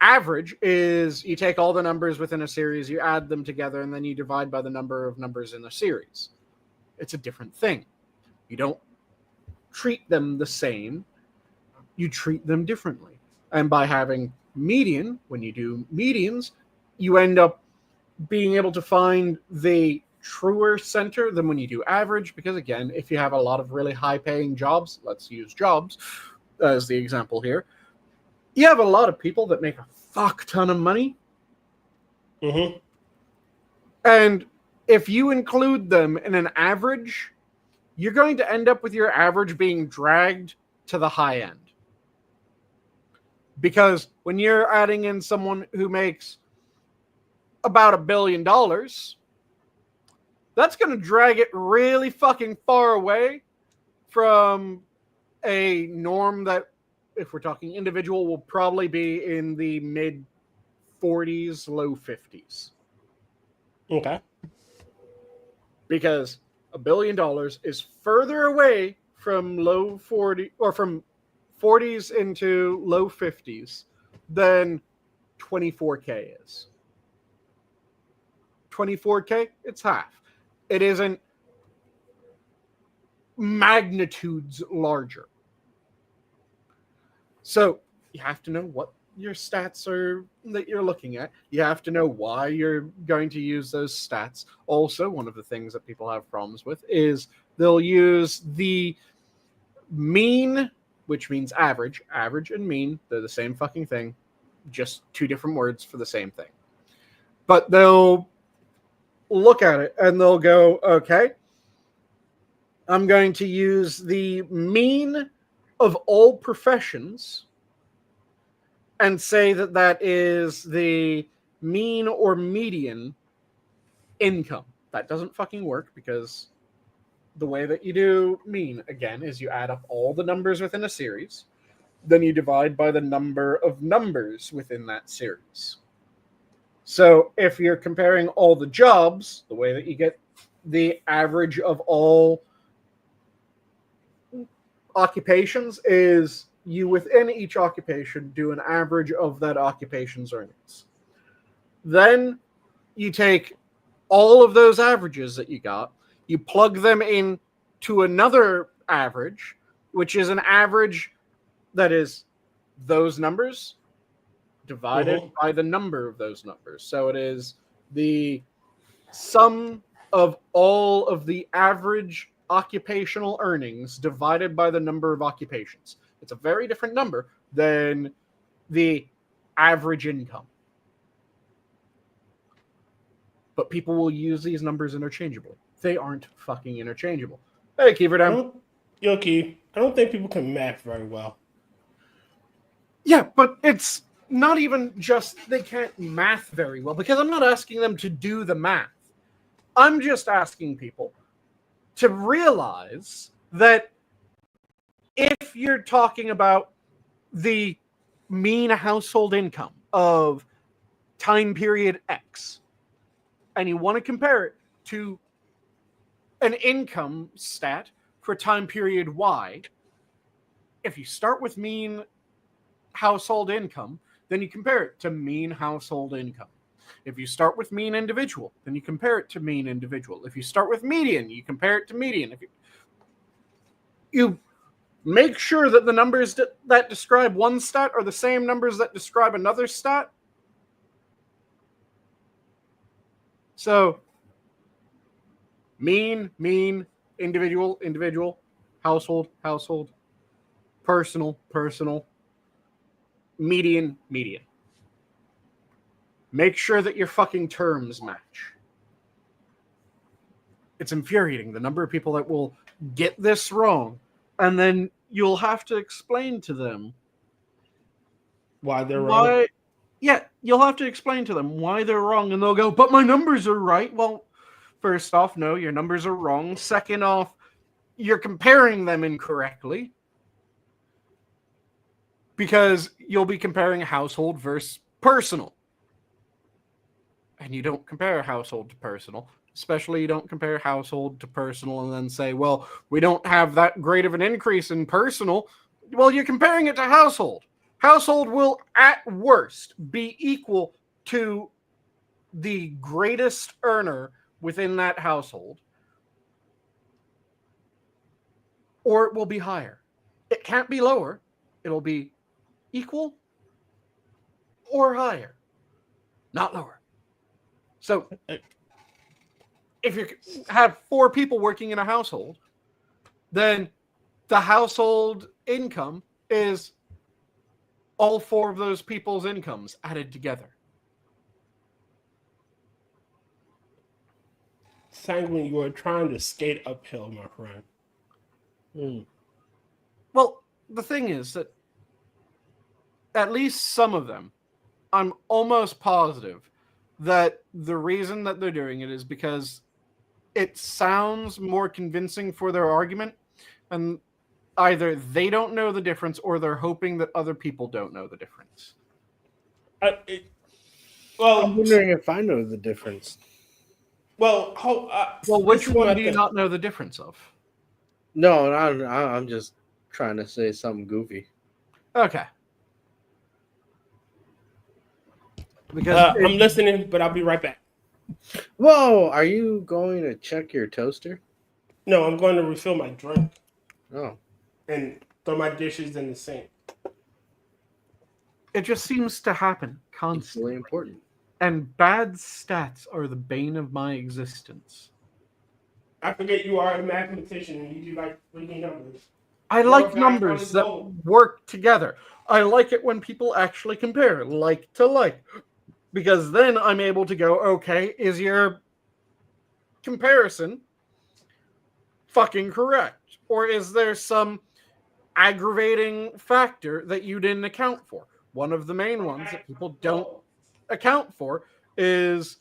Average is you take all the numbers within a series, you add them together, and then you divide by the number of numbers in a series. It's a different thing. You don't treat them the same. You treat them differently. And by having median, when you do medians, you end up being able to find the truer center than when you do average, because again, if you have a lot of really high paying jobs, let's use jobs as the example here, you have a lot of people that make a fuck ton of money. Mm-hmm. And if you include them in an average, you're going to end up with your average being dragged to the high end. Because when you're adding in someone who makes about $1 billion, that's going to drag it really fucking far away from a norm that, if we're talking individual, will probably be in the mid 40s, low 50s. Okay. because $1 billion is further away from low 40 or from 40s into low 50s than 24K is. 24K, it's half. It isn't magnitudes larger. So you have to know what your stats are that you're looking at. You have to know why you're going to use those stats. Also, one of the things that people have problems with is they'll use the mean, which means average. Average and mean, they're the same fucking thing, just two different words for the same thing. But they'll look at it and they'll go, okay, I'm going to use the mean of all professions and say that that is the mean or median income. That doesn't fucking work because the way that you do mean, again, is you add up all the numbers within a series, then you divide by the number of numbers within that series. So if you're comparing all the jobs, the way that you get the average of all occupations is you within each occupation do an average of that occupation's earnings. Then you take all of those averages that you got, you plug them in to another average, which is an average that is those numbers divided by the number of those numbers. So it is the sum of all of the average occupational earnings divided by the number of occupations. It's a very different number than the average income. But people will use these numbers interchangeably. They aren't fucking interchangeable. Hey, Keeverdam. Yoki, I don't think people can math very well. Yeah, but it's not even just they can't math very well, because I'm not asking them to do the math. I'm just asking people to realize that if you're talking about the mean household income of time period X, and you want to compare it to an income stat for time period Y, if you start with mean household income, then you compare it to mean household income. If you start with mean individual, then you compare it to mean individual. If you start with median, you compare it to median. If you make sure that the numbers that describe one stat are the same numbers that describe another stat. So, mean, individual, household, personal, median. Make sure that your fucking terms match. It's infuriating, the number of people that will get this wrong, and then you'll have to explain to them why they're wrong. Yeah, you'll have to explain to them why they're wrong, and they'll go, but my numbers are right. Well, first off, no, your numbers are wrong. Second off, you're comparing them incorrectly, because you'll be comparing household versus personal. And you don't compare household to personal. Especially you don't compare household to personal and then say, well, we don't have that great of an increase in personal. Well, you're comparing it to household. Household will, at worst, be equal to the greatest earner within that household. Or it will be higher. It can't be lower. It'll be equal or higher, not lower. So if you have 4 people working in a household, then the household income is all 4 of those people's incomes added together. Sanguine, you are trying to skate uphill, my friend. Well, the thing is that at least some of them, I'm almost positive that the reason that they're doing it is because it sounds more convincing for their argument, and either they don't know the difference or they're hoping that other people don't know the difference. I'm wondering if I know the difference. Well, Well, this which is one my do you thing. not know the difference of? No, I'm just trying to say something goofy. Okay. Because I'm listening, but I'll be right back. Whoa, are you going to check your toaster? No, I'm going to refill my drink Oh, and throw my dishes in the sink. it just seems to happen it's constantly. really important. And bad stats are the bane of my existence. I forget you are a mathematician and you do like freaking numbers. I You're like a guy on numbers his that own. work together. I like it when people actually compare like to like. Because then I'm able to go, okay, is your comparison fucking correct? Or is there some aggravating factor that you didn't account for? One of the main ones that people don't account for is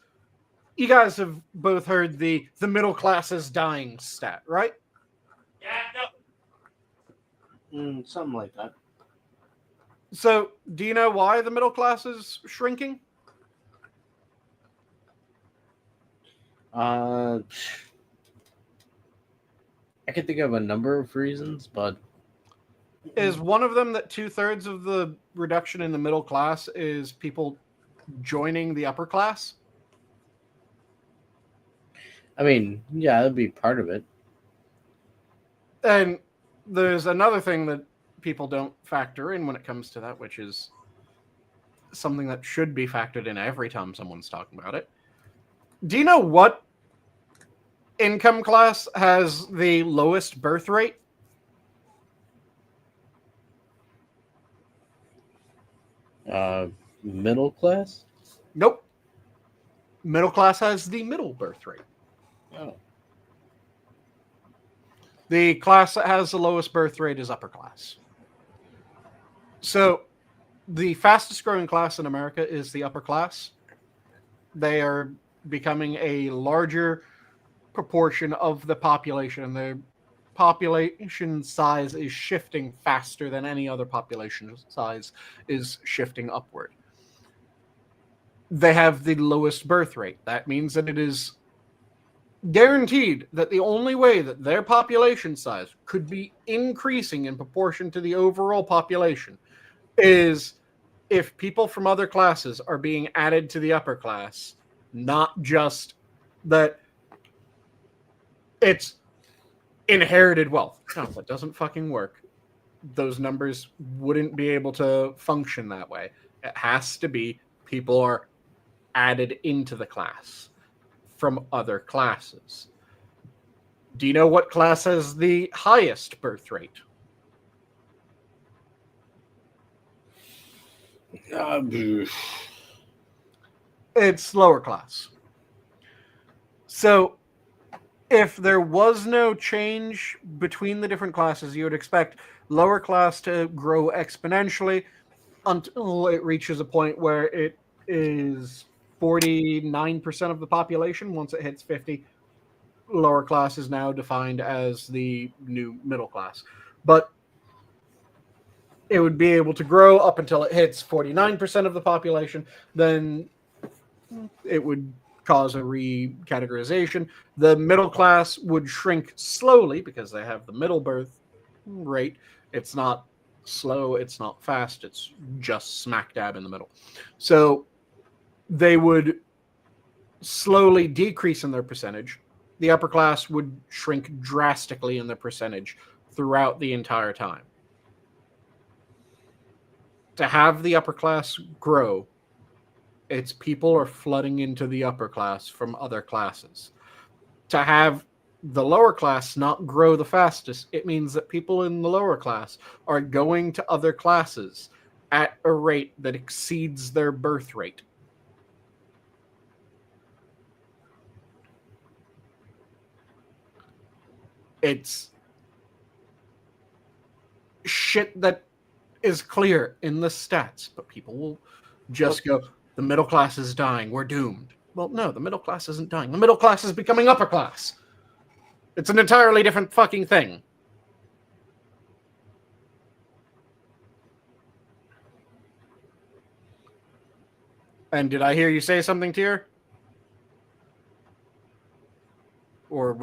you guys have both heard the middle class is dying stat, right? Yeah, no. Something like that. So, do you know why the middle class is shrinking? I can think of a number of reasons, but Is one of them that 2/3 of the reduction in the middle class is people joining the upper class? I mean, yeah, that'd be part of it. And there's another thing that people don't factor in when it comes to that, which is something that should be factored in every time someone's talking about it. Do you know what income class has the lowest birth rate? Middle class. Nope. Middle class has the middle birth rate. Oh, The class that has the lowest birth rate is upper class. So the fastest growing class in America is the upper class. They are becoming a larger proportion of the population, and the population size is shifting faster than any other population size is shifting upward. They have the lowest birth rate. That means that it is guaranteed that the only way that their population size could be increasing in proportion to the overall population is if people from other classes are being added to the upper class, not just that it's inherited wealth. No, that doesn't fucking work. Those numbers wouldn't be able to function that way. It has to be people are added into the class from other classes. Do you know what class has the highest birth rate? It's lower class. So if there was no change between the different classes, you would expect lower class to grow exponentially until it reaches a point where it is 49% of the population. Once it hits 50, lower class is now defined as the new middle class. But it would be able to grow up until it hits 49% of the population. Then it would cause a recategorization. The middle class would shrink slowly because they have the middle birth rate. It's not slow, it's not fast, it's just smack dab in the middle. So they would slowly decrease in their percentage. The upper class would shrink drastically in their percentage throughout the entire time. To have the upper class grow, it's people are flooding into the upper class from other classes. To have the lower class not grow the fastest, it means that people in the lower class are going to other classes at a rate that exceeds their birth rate. It's shit that is clear in the stats, but people will just go, the middle class is dying, we're doomed. Well, no, the middle class isn't dying. The middle class is becoming upper class. It's an entirely different fucking thing. And did I hear you say something, Tier?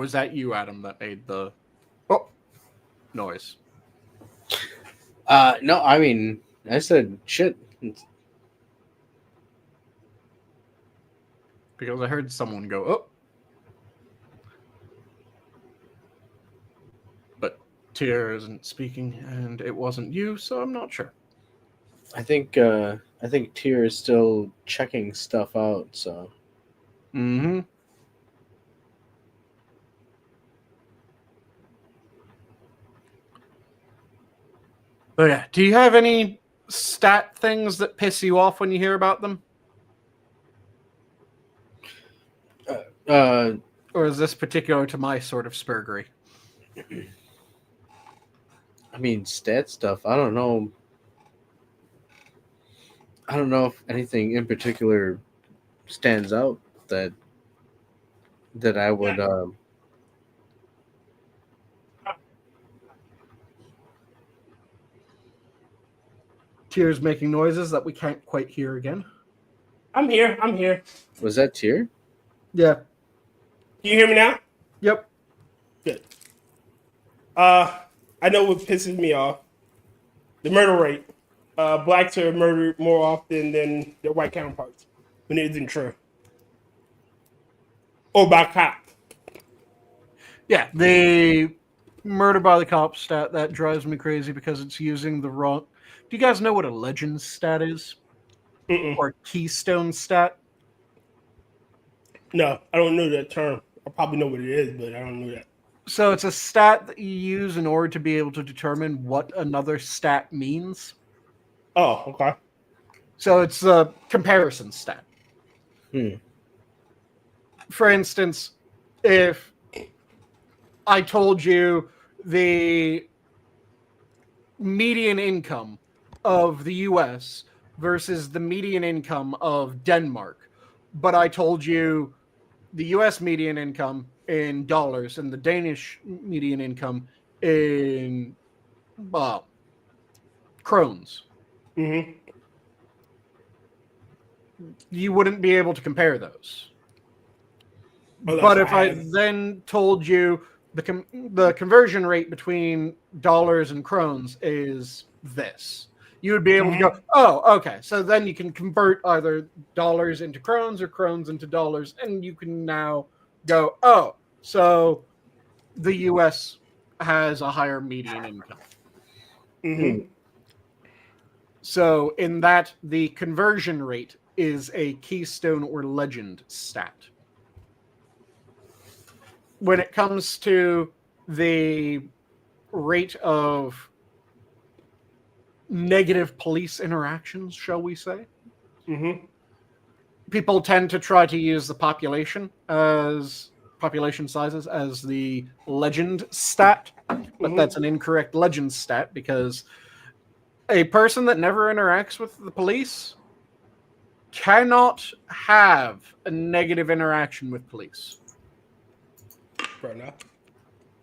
was that you, Adam, that made the noise? No, I mean, I said shit. Because I heard someone go, oh. But Tyr isn't speaking, and it wasn't you, so I'm not sure. I think Tyr is still checking stuff out, so. Mm-hmm. But yeah, do you have any stat things that piss you off when you hear about them? Or is this particular to my sort of spurgery? I mean, stat stuff. I don't know. I don't know if anything in particular stands out that I would. Tears making noises that we can't quite hear again. I'm here. I'm here. Was that Tyr? Yeah. Can you hear me now? Yep. Good. I know what pisses me off. The murder rate. Blacks are murdered more often than their white counterparts when it isn't true. Or by cops. Yeah, the murder by the cops stat, that drives me crazy because it's using the wrong... Do you guys know what a legend stat is? Mm-mm. Or keystone stat? No, I don't know that term. I probably know what it is, but I don't know that. So it's a stat that you use in order to be able to determine what another stat means. Oh, okay. So it's a comparison stat. Hmm. For instance, if I told you the median income of the US versus the median income of Denmark, but I told you the US median income in dollars and the Danish median income in krones, Mm-hmm. you wouldn't be able to compare those. Well, But if I then told you the conversion rate between dollars and krones is this, you would be able to go, oh, okay. So then you can convert either dollars into krones or krones into dollars, and you can now go, oh, so the US has a higher median income. Mm-hmm. So in that, the conversion rate is a keystone or legend stat. When it comes to the rate of negative police interactions, shall we say, people tend to try to use the population sizes as the legend stat, but that's an incorrect legend stat because a person that never interacts with the police cannot have a negative interaction with police. Fair enough.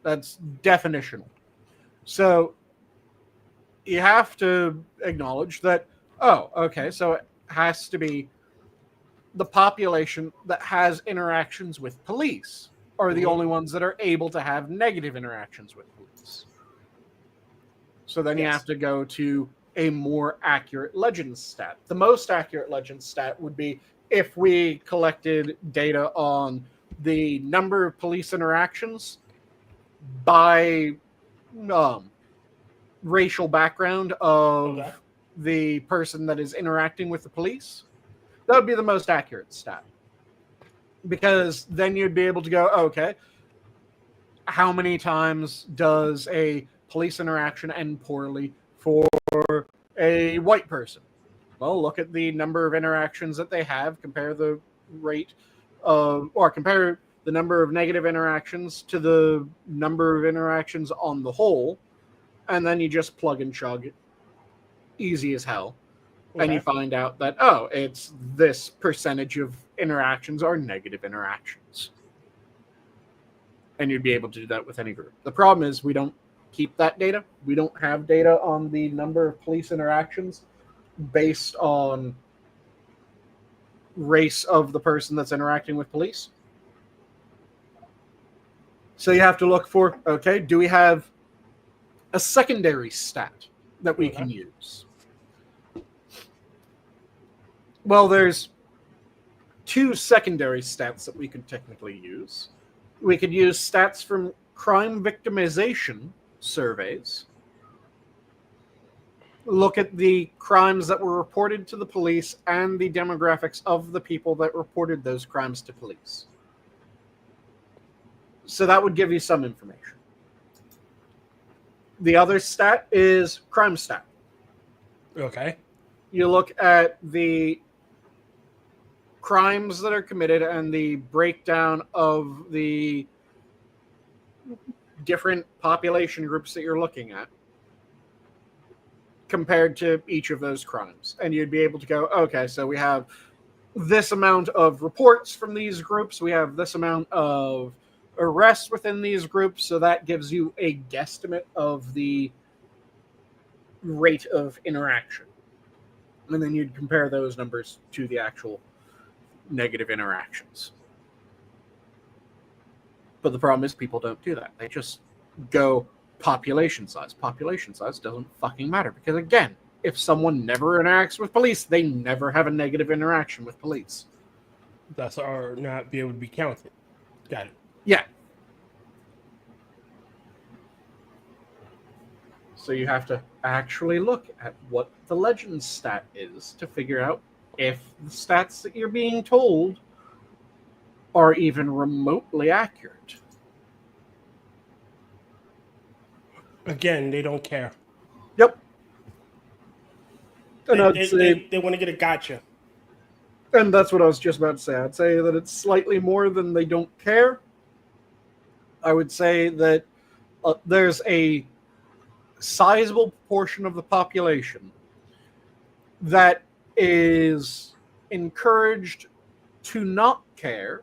That's definitional. So you have to acknowledge that, oh, okay, so it has to be the population that has interactions with police are the only ones that are able to have negative interactions with police. So then you have to go to a more accurate legend stat. The most accurate legend stat would be if we collected data on the number of police interactions by racial background of the person that is interacting with the police. That would be the most accurate stat. Because then you'd be able to go, okay, how many times does a police interaction end poorly for a white person? Well, look at the number of interactions that they have, compare the rate of, or compare the number of negative interactions to the number of interactions on the whole, and then you just plug and chug it. Easy as hell. And you find out that, oh, it's this percentage of interactions are negative interactions. And you'd be able to do that with any group. The problem is we don't keep that data. We don't have data on the number of police interactions based on race of the person that's interacting with police. So you have to look for, okay, do we have a secondary stat that we can use? Well, there's two secondary stats that we could technically use. We could use stats from crime victimization surveys. Look at the crimes that were reported to the police and the demographics of the people that reported those crimes to police. So that would give you some information. The other stat is crime stat. Okay. You look at the crimes that are committed and the breakdown of the different population groups that you're looking at compared to each of those crimes. And you'd be able to go, okay, so we have this amount of reports from these groups, we have this amount of arrests within these groups, so that gives you a guesstimate of the rate of interaction. And then you'd compare those numbers to the actual negative interactions. But the problem is people don't do that. They just go population size. Population size doesn't fucking matter because, again, if someone never interacts with police, they never have a negative interaction with police. Thus are not be able to be counted. Got it. Yeah. So you have to actually look at what the legend stat is to figure out if the stats that you're being told are even remotely accurate. Again, they don't care. Yep. And They want to get a gotcha. And that's what I was just about to say. I'd say that it's slightly more than they don't care. I would say that there's a sizable portion of the population that is encouraged to not care,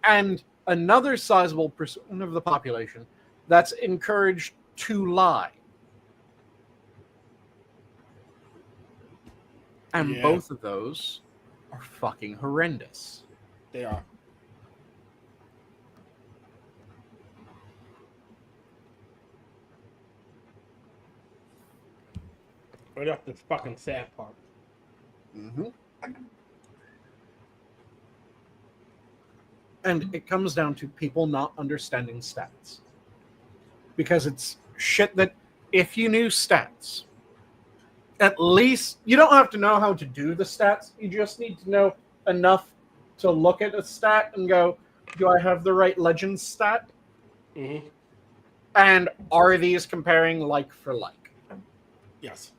and another sizable percent of the population that's encouraged to lie. And both of those are fucking horrendous. They are. Right off the fucking sad part. Mm-hmm. And it comes down to people not understanding stats. Because it's shit that if you knew stats, at least you don't have to know how to do the stats. You just need to know enough to look at a stat and go, do I have the right legend stat? Mm-hmm. And are these comparing like for like? Yes.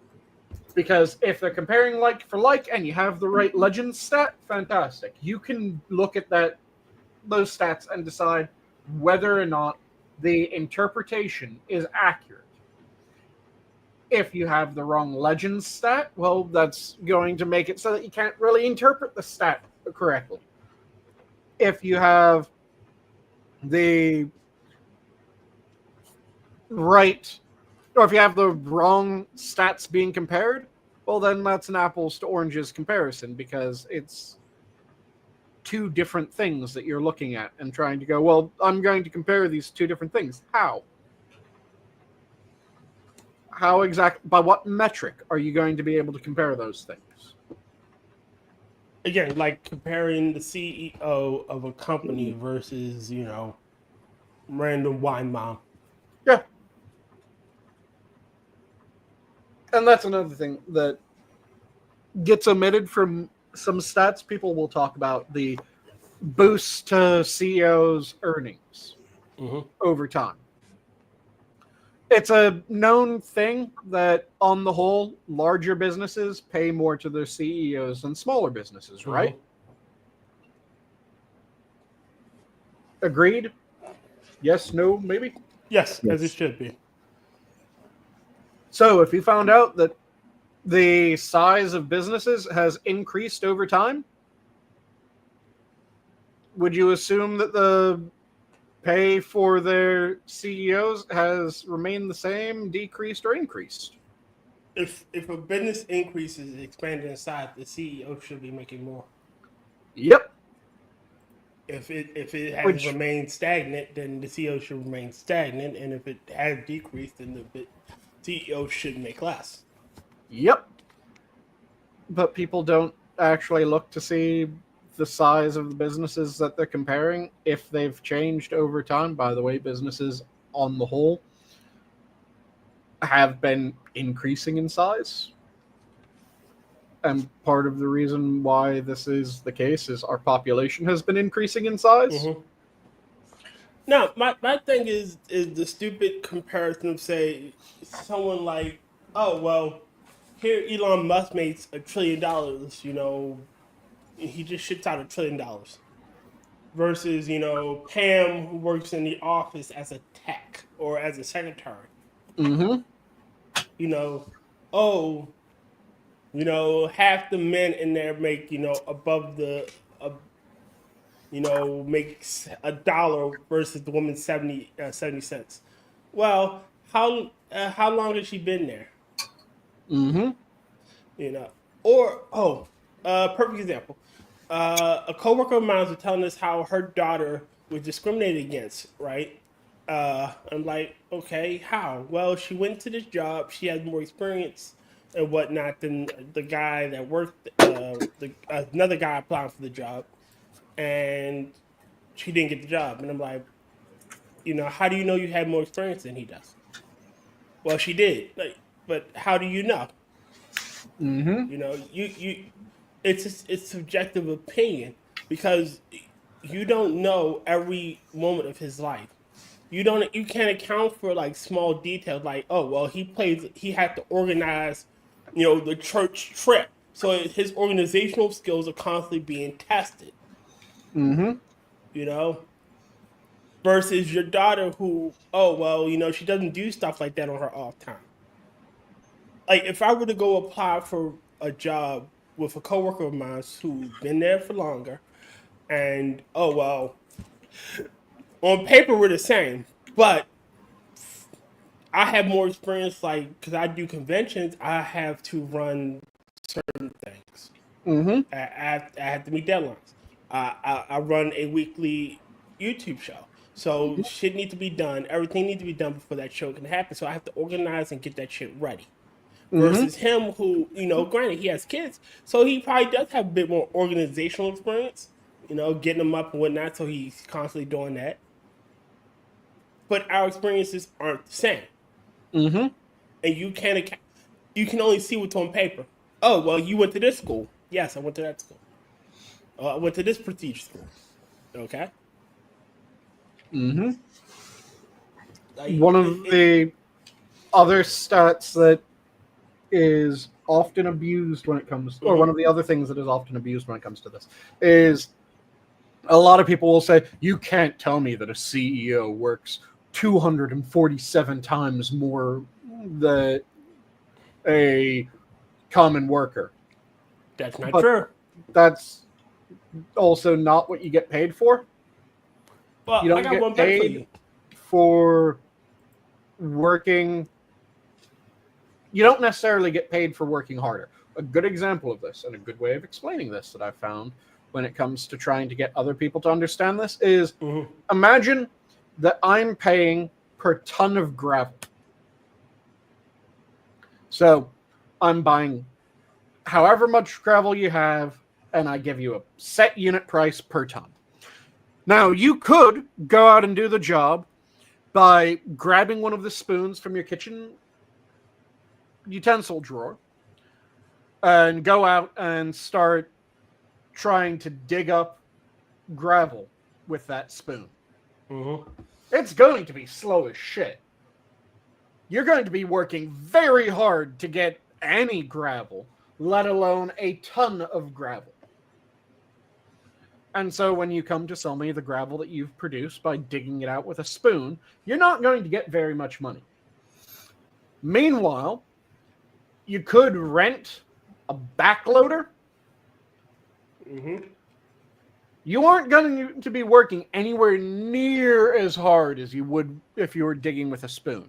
Because if they're comparing like for like and you have the right legend stat, fantastic. You can look at those stats and decide whether or not the interpretation is accurate. If you have the wrong legend stat, well, that's going to make it so that you can't really interpret the stat correctly. If you have the right, or if you have the wrong stats being compared, well, then that's an apples to oranges comparison because it's two different things that you're looking at and trying to go, well, I'm going to compare these two different things. How? How exactly, by what metric are you going to be able to compare those things? Again, like comparing the CEO of a company versus, random wine mom. Yeah. And that's another thing that gets omitted from some stats. People will talk about the boost to CEOs' earnings over time. It's a known thing that, on the whole, larger businesses pay more to their CEOs than smaller businesses, right? Agreed? Yes, no, maybe? Yes, as it should be. So if you found out that the size of businesses has increased over time, would you assume that the pay for their CEOs has remained the same, decreased, or increased? If a business increases, expanding in size, the CEO should be making more. Yep. If it has Which- remained stagnant, then the CEO should remain stagnant, and if it has decreased, then the CEO should make less. Yep. But people don't actually look to see the size of the businesses that they're comparing, if they've changed over time. By the way, businesses on the whole have been increasing in size. And part of the reason why this is the case is our population has been increasing in size. Mm-hmm. Now, my thing is the stupid comparison of, say, someone like, oh, well, here Elon Musk makes $1 trillion, he just shits out $1 trillion. Versus, Pam, who works in the office as a tech or as a secretary. Mm-hmm. Oh, half the men in there make, above the, makes $1 versus the woman 70 cents. Well, how long has she been there? Mm-hmm. Perfect example. A coworker of mine was telling us how her daughter was discriminated against, right? I'm like, okay, how? Well, she went to this job. She has more experience and whatnot than the guy that worked. Another guy applying for the job, and she didn't get the job. And I'm like, how do you know you had more experience than he does? Well, she did. Like, but how do you know? Mm-hmm. It's subjective opinion because you don't know every moment of his life. You can't account for like small details like, oh well, he had to organize, the church trip. So his organizational skills are constantly being tested. Mm-hmm. Versus your daughter who, oh well, she doesn't do stuff like that on her off time. Like if I were to go apply for a job with a coworker of mine who's been there for longer, and oh well, on paper we're the same, but I have more experience. Like because I do conventions, I have to run certain things. Mm-hmm. I have to meet deadlines. I run a weekly YouTube show. So shit needs to be done. Everything needs to be done before that show can happen. So I have to organize and get that shit ready. Versus him who, granted he has kids, so he probably does have a bit more organizational experience, getting them up and whatnot, so he's constantly doing that. But our experiences aren't the same. Mm-hmm. And you can only see what's on paper. Oh, well, you went to this school. Yes, I went to that school. I went to this prestige school. Okay? Mm-hmm. Like, One of the other stats that is often abused when it comes, or one of the other things that is often abused when it comes to this, is a lot of people will say, you can't tell me that a CEO works 247 times more than a common worker. That's not But true. that's also not what you get paid for. Well, You don't I got get one better for paid you. for working. You don't necessarily get paid for working harder. A good example of this, and a good way of explaining this that I've found when it comes to trying to get other people to understand this, is imagine that I'm paying per ton of gravel. So I'm buying however much gravel you have, and I give you a set unit price per ton. Now, you could go out and do the job by grabbing one of the spoons from your kitchen utensil drawer and go out and start trying to dig up gravel with that spoon. It's going to be slow as shit. You're going to be working very hard to get any gravel, let alone a ton of gravel. And so when you come to sell me the gravel that you've produced by digging it out with a spoon, you're not going to get very much money. Meanwhile, you could rent a backloader. You aren't going to be working anywhere near as hard as you would if you were digging with a spoon.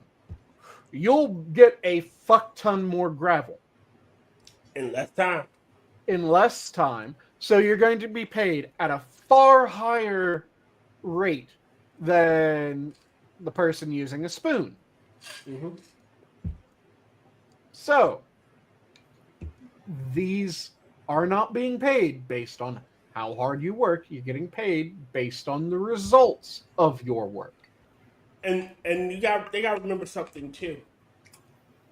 You'll get a fuck ton more gravel. In less time. In less time. So you're going to be paid at a far higher rate than the person using a spoon. Mm-hmm. So these are not being paid based on how hard you work. You're getting paid based on the results of your work. And they got to remember something too.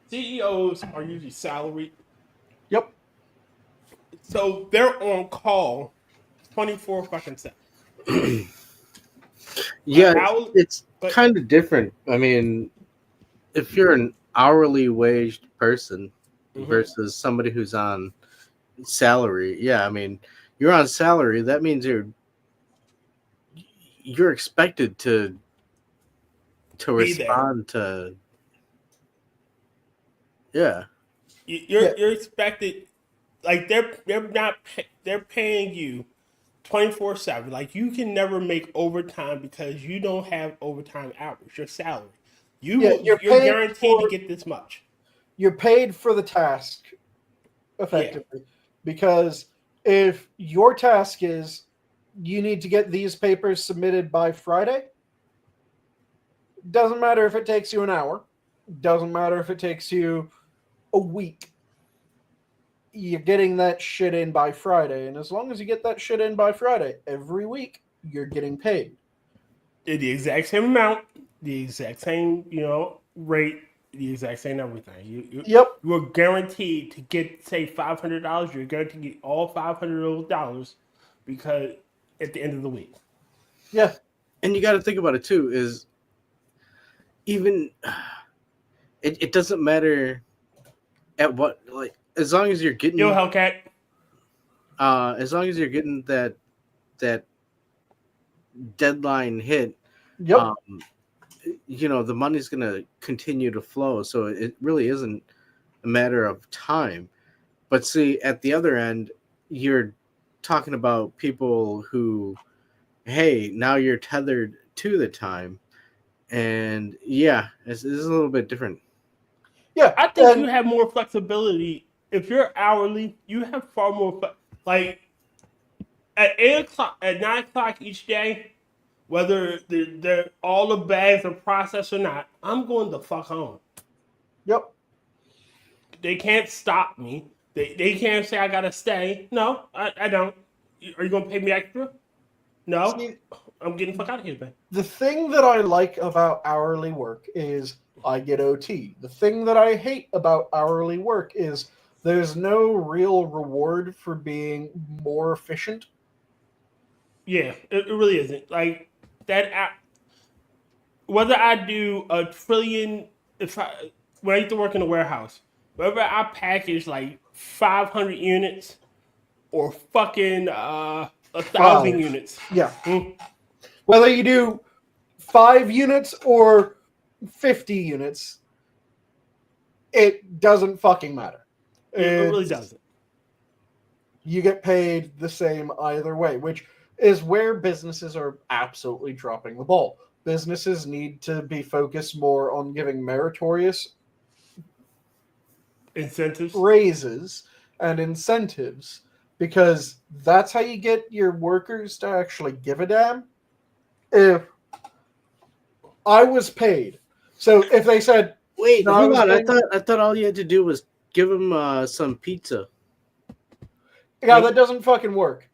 CEOs are usually salaried, Yep. so they're on call 24 fucking 7. Yeah, Hour, it's but kind of different. I mean, if you're an hourly waged person versus somebody who's on salary, yeah, I mean, you're on salary. That means you're expected to be there. respond to. Yeah. You're expected, like they're paying you 24/7. Like you can never make overtime because you don't have overtime hours. Your salary, Yeah, you're guaranteed to get this much. you're paid for the task Yeah, effectively. Because if your task is you need to get these papers submitted by Friday, doesn't matter if it takes you an hour, doesn't matter if it takes you a week. You're getting that shit in by Friday, and as long as you get that shit in by Friday every week, you're getting paid. the exact same amount, the exact same rate, the exact same everything. Yep. You are guaranteed to get say $500. You're guaranteed to get all $500 because at the end of the week. Yeah. And you got to think about it too. Is even it doesn't matter at what, like, as long as you're getting Hellcat. as long as you're getting that deadline hit, Yep. The money's gonna continue to flow. So it really isn't a matter of time. But see, at the other end, you're talking about people who, hey, now you're tethered to the time, and yeah, it's a little bit different. Yeah. I think you have more flexibility. If you're hourly, you have far more like at 8 o'clock, at 9 o'clock each day, whether all the bags are processed or not, I'm going the fuck home. Yep. They can't stop me. They can't say I gotta stay. No, I don't. Are you gonna pay me extra? No. See, I'm getting the fuck out of here, man. the thing that I like about hourly work is I get OT. The thing that I hate about hourly work is there's no real reward for being more efficient. Yeah, it really isn't. Like that. Whether I do a trillion, when I used to work in a warehouse, whether I package like 500 units or fucking 1,000 units. Yeah. Whether you do 5 units or 50 units, it doesn't fucking matter. It really doesn't. You get paid the same either way, which is where businesses are absolutely dropping the ball. Businesses need to be focused more on giving meritorious incentives, raises, and incentives, because that's how you get your workers to actually give a damn. If I was paid, so if they said, "Wait, no, hold on," I thought all you had to do was give them some pizza. Yeah, that doesn't fucking work.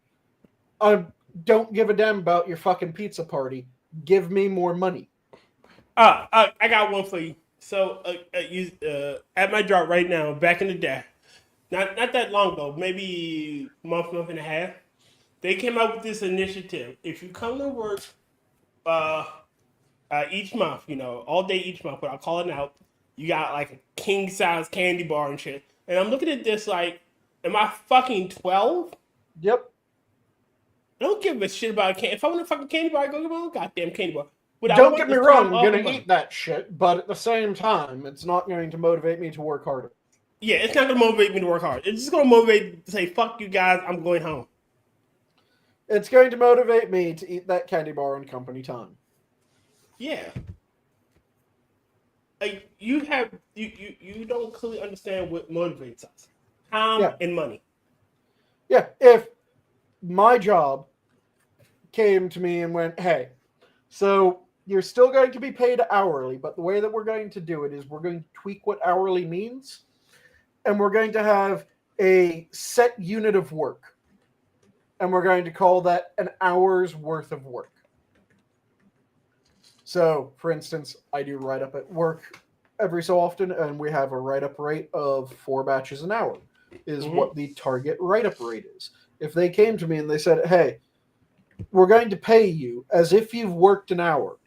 I don't give a damn about your fucking pizza party. Give me more money. I got one for you. So, at my job right now, back in the day, not that long ago, maybe month and a half, they came out with this initiative. If you come to work, each month, all day each month, without calling out, you got like a king size candy bar and shit. And I'm looking at this like, am I fucking 12? Yep. I don't give a shit about a candy. If I want a fucking candy bar, I go get my own goddamn candy bar. Don't get me wrong, I'm going to eat that shit, but at the same time, it's not going to motivate me to work harder. Yeah, it's not going to motivate me to work hard. It's just going to motivate me to say, fuck you guys, I'm going home. It's going to motivate me to eat that candy bar on company time. Yeah. Like, you don't clearly understand what motivates us. Time and money. Yeah, if my job came to me and went, hey, so you're still going to be paid hourly, but the way that we're going to do it is we're going to tweak what hourly means, and we're going to have a set unit of work, and we're going to call that an hour's worth of work. So, for instance, I do write-up at work every so often, and we have a write-up rate of 4 batches an hour, is what the target write-up rate is. If they came to me and they said, hey, we're going to pay you as if you've worked an hour,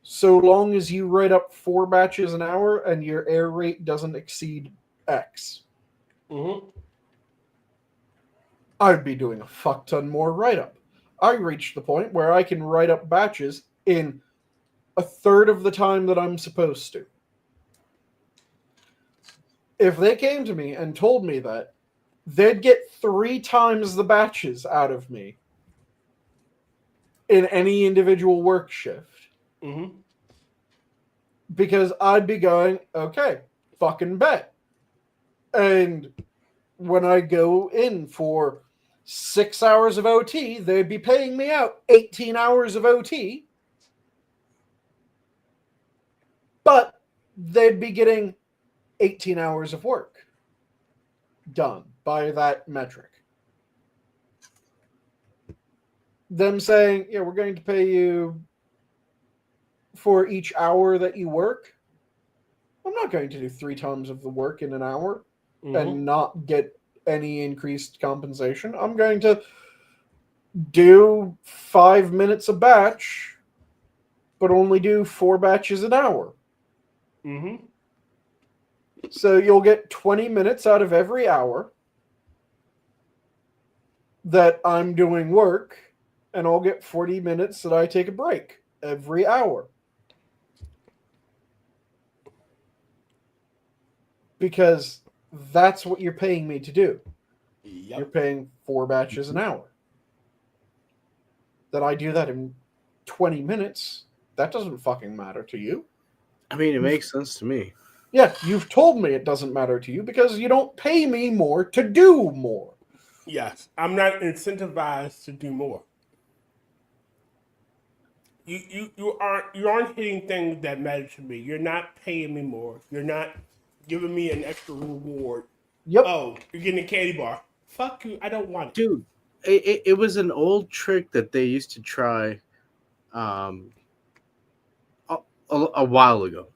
so long as you write up 4 batches an hour and your air rate doesn't exceed X, I'd be doing a fuck ton more write-up. I reached the point where I can write up batches in a third of the time that I'm supposed to. If they came to me and told me that, they'd get 3 times the batches out of me in any individual work shift. Because I'd be going, okay, fucking bet. And when I go in for 6 hours of OT, they'd be paying me out 18 hours of OT. But they'd be getting 18 hours of work done by that metric. Them saying, yeah, we're going to pay you for each hour that you work. I'm not going to do 3 times of the work in an hour and not get any increased compensation. I'm going to do 5 minutes a batch, but only do 4 batches an hour. So you'll get 20 minutes out of every hour that I'm doing work, and I'll get 40 minutes that I take a break every hour. Because that's what you're paying me to do. Yep. You're paying 4 batches an hour. That I do that in 20 minutes, that doesn't fucking matter to you. I mean, it makes sense to me. Yeah, you've told me it doesn't matter to you because you don't pay me more to do more. Yes, I'm not incentivized to do more. You aren't hitting things that matter to me. You're not paying me more. You're not giving me an extra reward. Yep. Oh, you're getting a candy bar. Fuck you. I don't want it. Dude, it was an old trick that they used to try a while ago.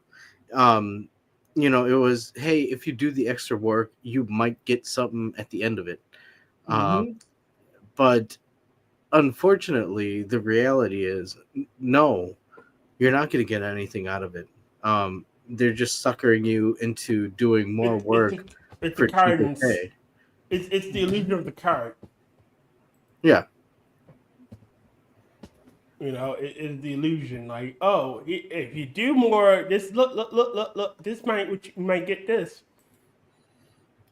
You know, it was, hey, if you do the extra work, you might get something at the end of it. But unfortunately, the reality is, no, you're not going to get anything out of it. They're just suckering you into doing more work it's for the card. cheaper pay. It's the illusion of the card. Yeah. You know, it is the illusion. Like, oh, if you do more, this look, this you might get this.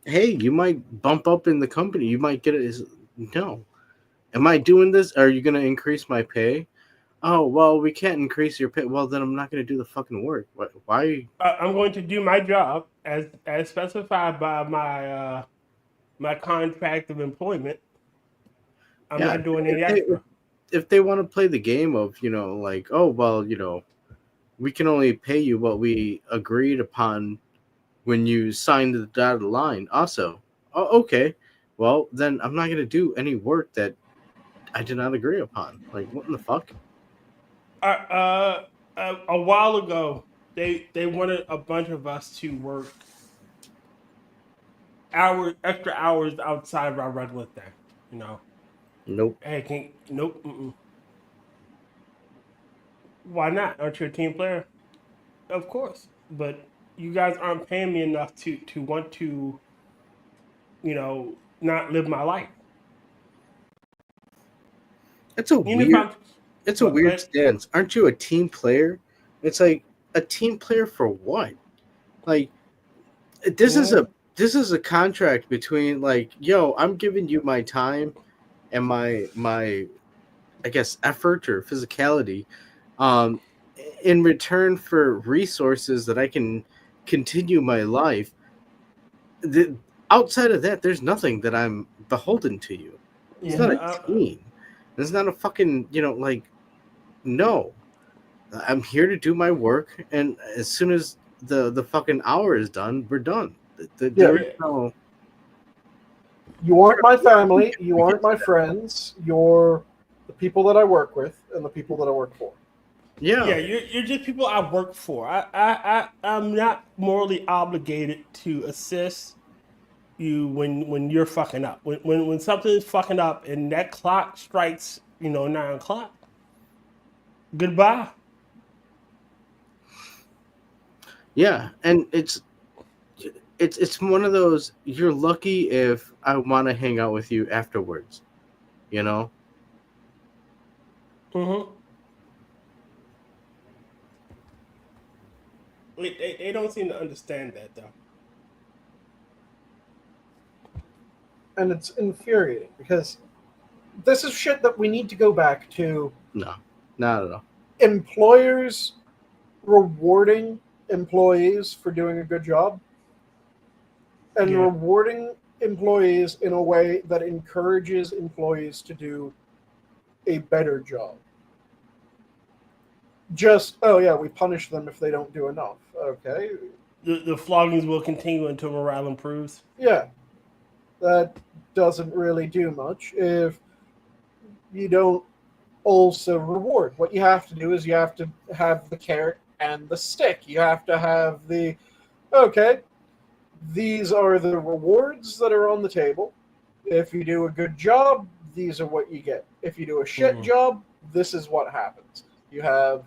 Hey, you might bump up in the company. You might get it. No. Am I doing this? Are you going to increase my pay? Oh, well, we can't increase your pay. Well, then I'm not going to do the fucking work. Why? I'm going to do my job as specified by my my contract of employment. I'm not doing any extra. If they want to play the game of, you know, like, oh, well, you know, we can only pay you what we agreed upon when you signed the dotted line. Also, oh, okay, well, then I'm not going to do any work that I did not agree upon. Like, what in the fuck? A while ago, they wanted a bunch of us to work extra hours outside of our regular thing. You know. Nope. Hey, nope. Why not? Aren't you a team player? Of course, but you guys aren't paying me enough to want to, you know, not live my life. It's a weird stance. Aren't you a team player? It's like, a team player for what? Like, this is a contract between, like, yo, I'm giving you my time and my I guess effort or physicality in return for resources that I can continue my life. Outside of that, there's nothing that I'm beholden to you. It's not a team. It's not a fucking, no. I'm here to do my work, and as soon as the fucking hour is done, we're done. There is no... You aren't my family. You aren't my friends. You're the people that I work with and the people that I work for. Yeah, you're just people I work for. I'm not morally obligated to assist you when you're fucking up. When something's fucking up and that clock strikes, 9 o'clock. Goodbye. Yeah, and it's one of those, you're lucky if I want to hang out with you afterwards, Mm-hmm. They don't seem to understand that, though. And it's infuriating because this is shit that we need to go back to. No, not at all. Employers rewarding employees for doing a good job and rewarding employees in a way that encourages employees to do a better job. Just, we punish them if they don't do enough. Okay. The floggings will continue until morale improves. Yeah. That doesn't really do much if you don't also reward. What you have to do is you have to have the carrot and the stick. You have to have these are the rewards that are on the table. If you do a good job, these are what you get. If you do a shit job, this is what happens. You have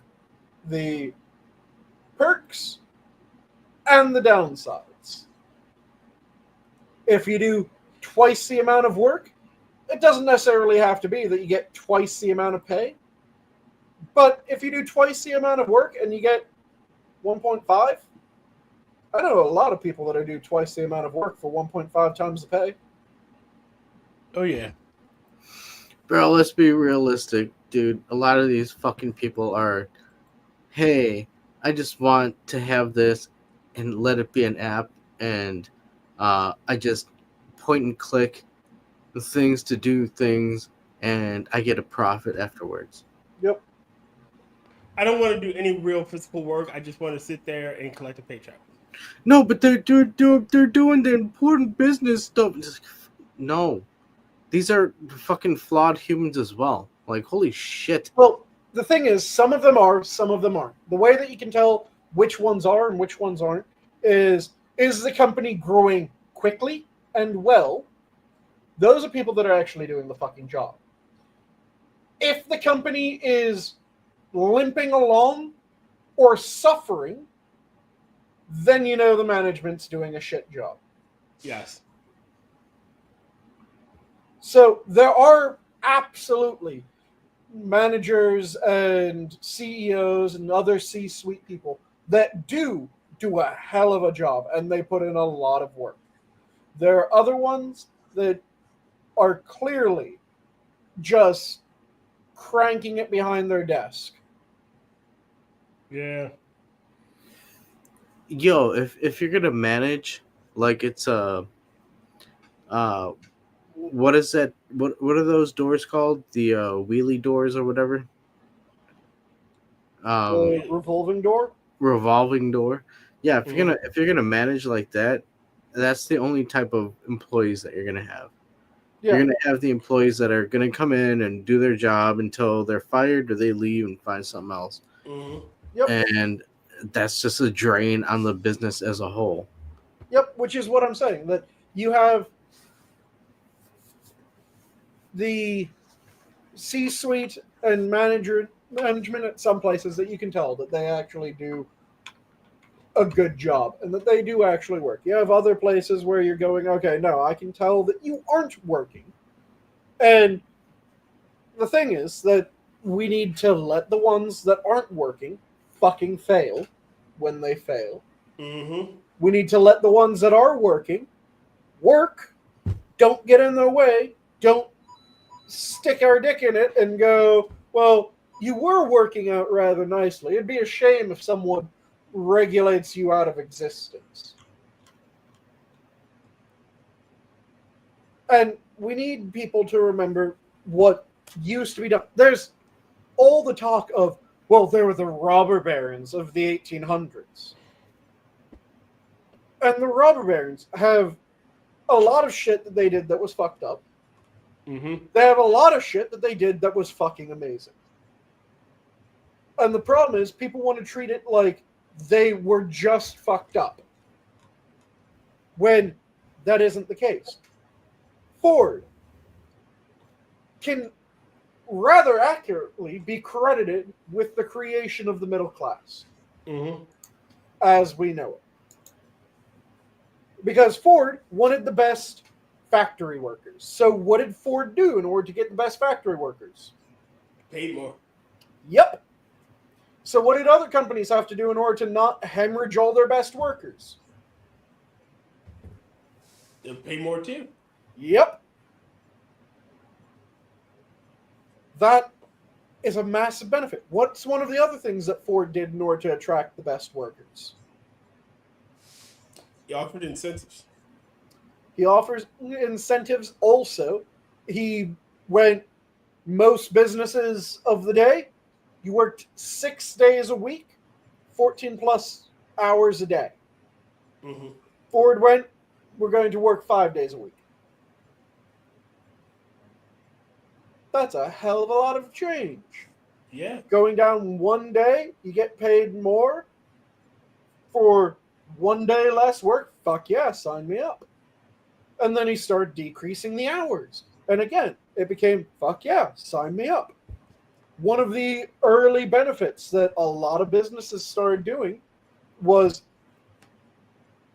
the perks and the downsides. If you do twice the amount of work, it doesn't necessarily have to be that you get twice the amount of pay. But if you do twice the amount of work and you get 1.5, I know a lot of people that do twice the amount of work for 1.5 times the pay. Oh, yeah. Bro, let's be realistic, dude. A lot of these fucking people are, hey, I just want to have this and let it be an app, and I just point and click the things to do things, and I get a profit afterwards. Yep. I don't want to do any real physical work. I just want to sit there and collect a paycheck. No, but they're doing the important business stuff. No. These are fucking flawed humans as well. Like, holy shit. Well, the thing is, some of them are, some of them aren't. The way that you can tell which ones are and which ones aren't is the company growing quickly and well? Those are people that are actually doing the fucking job. If the company is limping along or suffering, then you know the management's doing a shit job. Yes. So there are absolutely managers and CEOs and other C-suite people that do a hell of a job, and they put in a lot of work. There are other ones that are clearly just cranking it behind their desk. Yeah. Yo, if you're gonna manage, like, it's what is that? What are those doors called? The wheelie doors or whatever. Revolving door. Revolving door. Yeah, if you're gonna manage like that, that's the only type of employees that you're gonna have. Yeah. You're gonna have the employees that are gonna come in and do their job until they're fired or they leave and find something else. Mm-hmm. Yep. And that's just a drain on the business as a whole. Yep, which is what I'm saying. That you have the C-suite and management at some places that you can tell that they actually do a good job and that they do actually work. You have other places where you're going, okay, no, I can tell that you aren't working. And the thing is that we need to let the ones that aren't working fucking fail when they fail. Mm-hmm. We need to let the ones that are working work, don't get in their way, don't stick our dick in it and go, well, you were working out rather nicely. It'd be a shame if someone regulates you out of existence. And we need people to remember what used to be done. There's all the talk of, well, there were the robber barons of the 1800s. And the robber barons have a lot of shit that they did that was fucked up. Mm-hmm. They have a lot of shit that they did that was fucking amazing. And the problem is, people want to treat it like they were just fucked up, when that isn't the case. Ford can rather accurately be credited with the creation of the middle class, as we know it. Because Ford wanted the best factory workers. So what did Ford do in order to get the best factory workers? Paid more. Yep. So what did other companies have to do in order to not hemorrhage all their best workers? They'll pay more too. Yep. That is a massive benefit. What's one of the other things that Ford did in order to attract the best workers? He offered incentives. He offers incentives also. He went, most businesses of the day, you worked 6 days a week, 14 plus hours a day. Mm-hmm. Ford went, we're going to work 5 days a week. That's a hell of a lot of change. Yeah. Going down 1 day, you get paid more for 1 day less work. Fuck yeah, sign me up. And then he started decreasing the hours. And again, it became, fuck yeah, sign me up. One of the early benefits that a lot of businesses started doing was,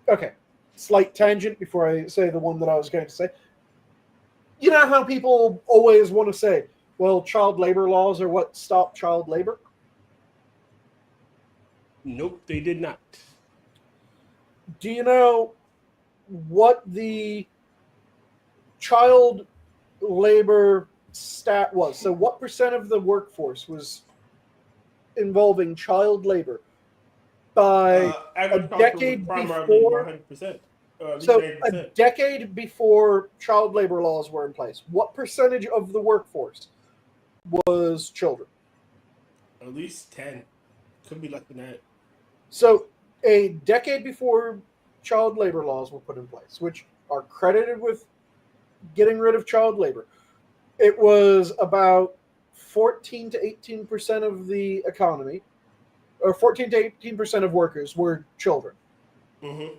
okay, slight tangent before I say the one that I was going to say. You know how people always want to say, well, child labor laws are what stop child labor? Nope, they did not. Do you know what the child labor stat was? So what percent of the workforce was involving child labor by a decade before? 100%. So a decade before child labor laws were in place, what percentage of the workforce was children? At least 10. Could be less than that. So a decade before child labor laws were put in place, which are credited with getting rid of child labor, it was about 14 to 18% of the economy, or 14 to 18% of workers were children. Mm-hmm.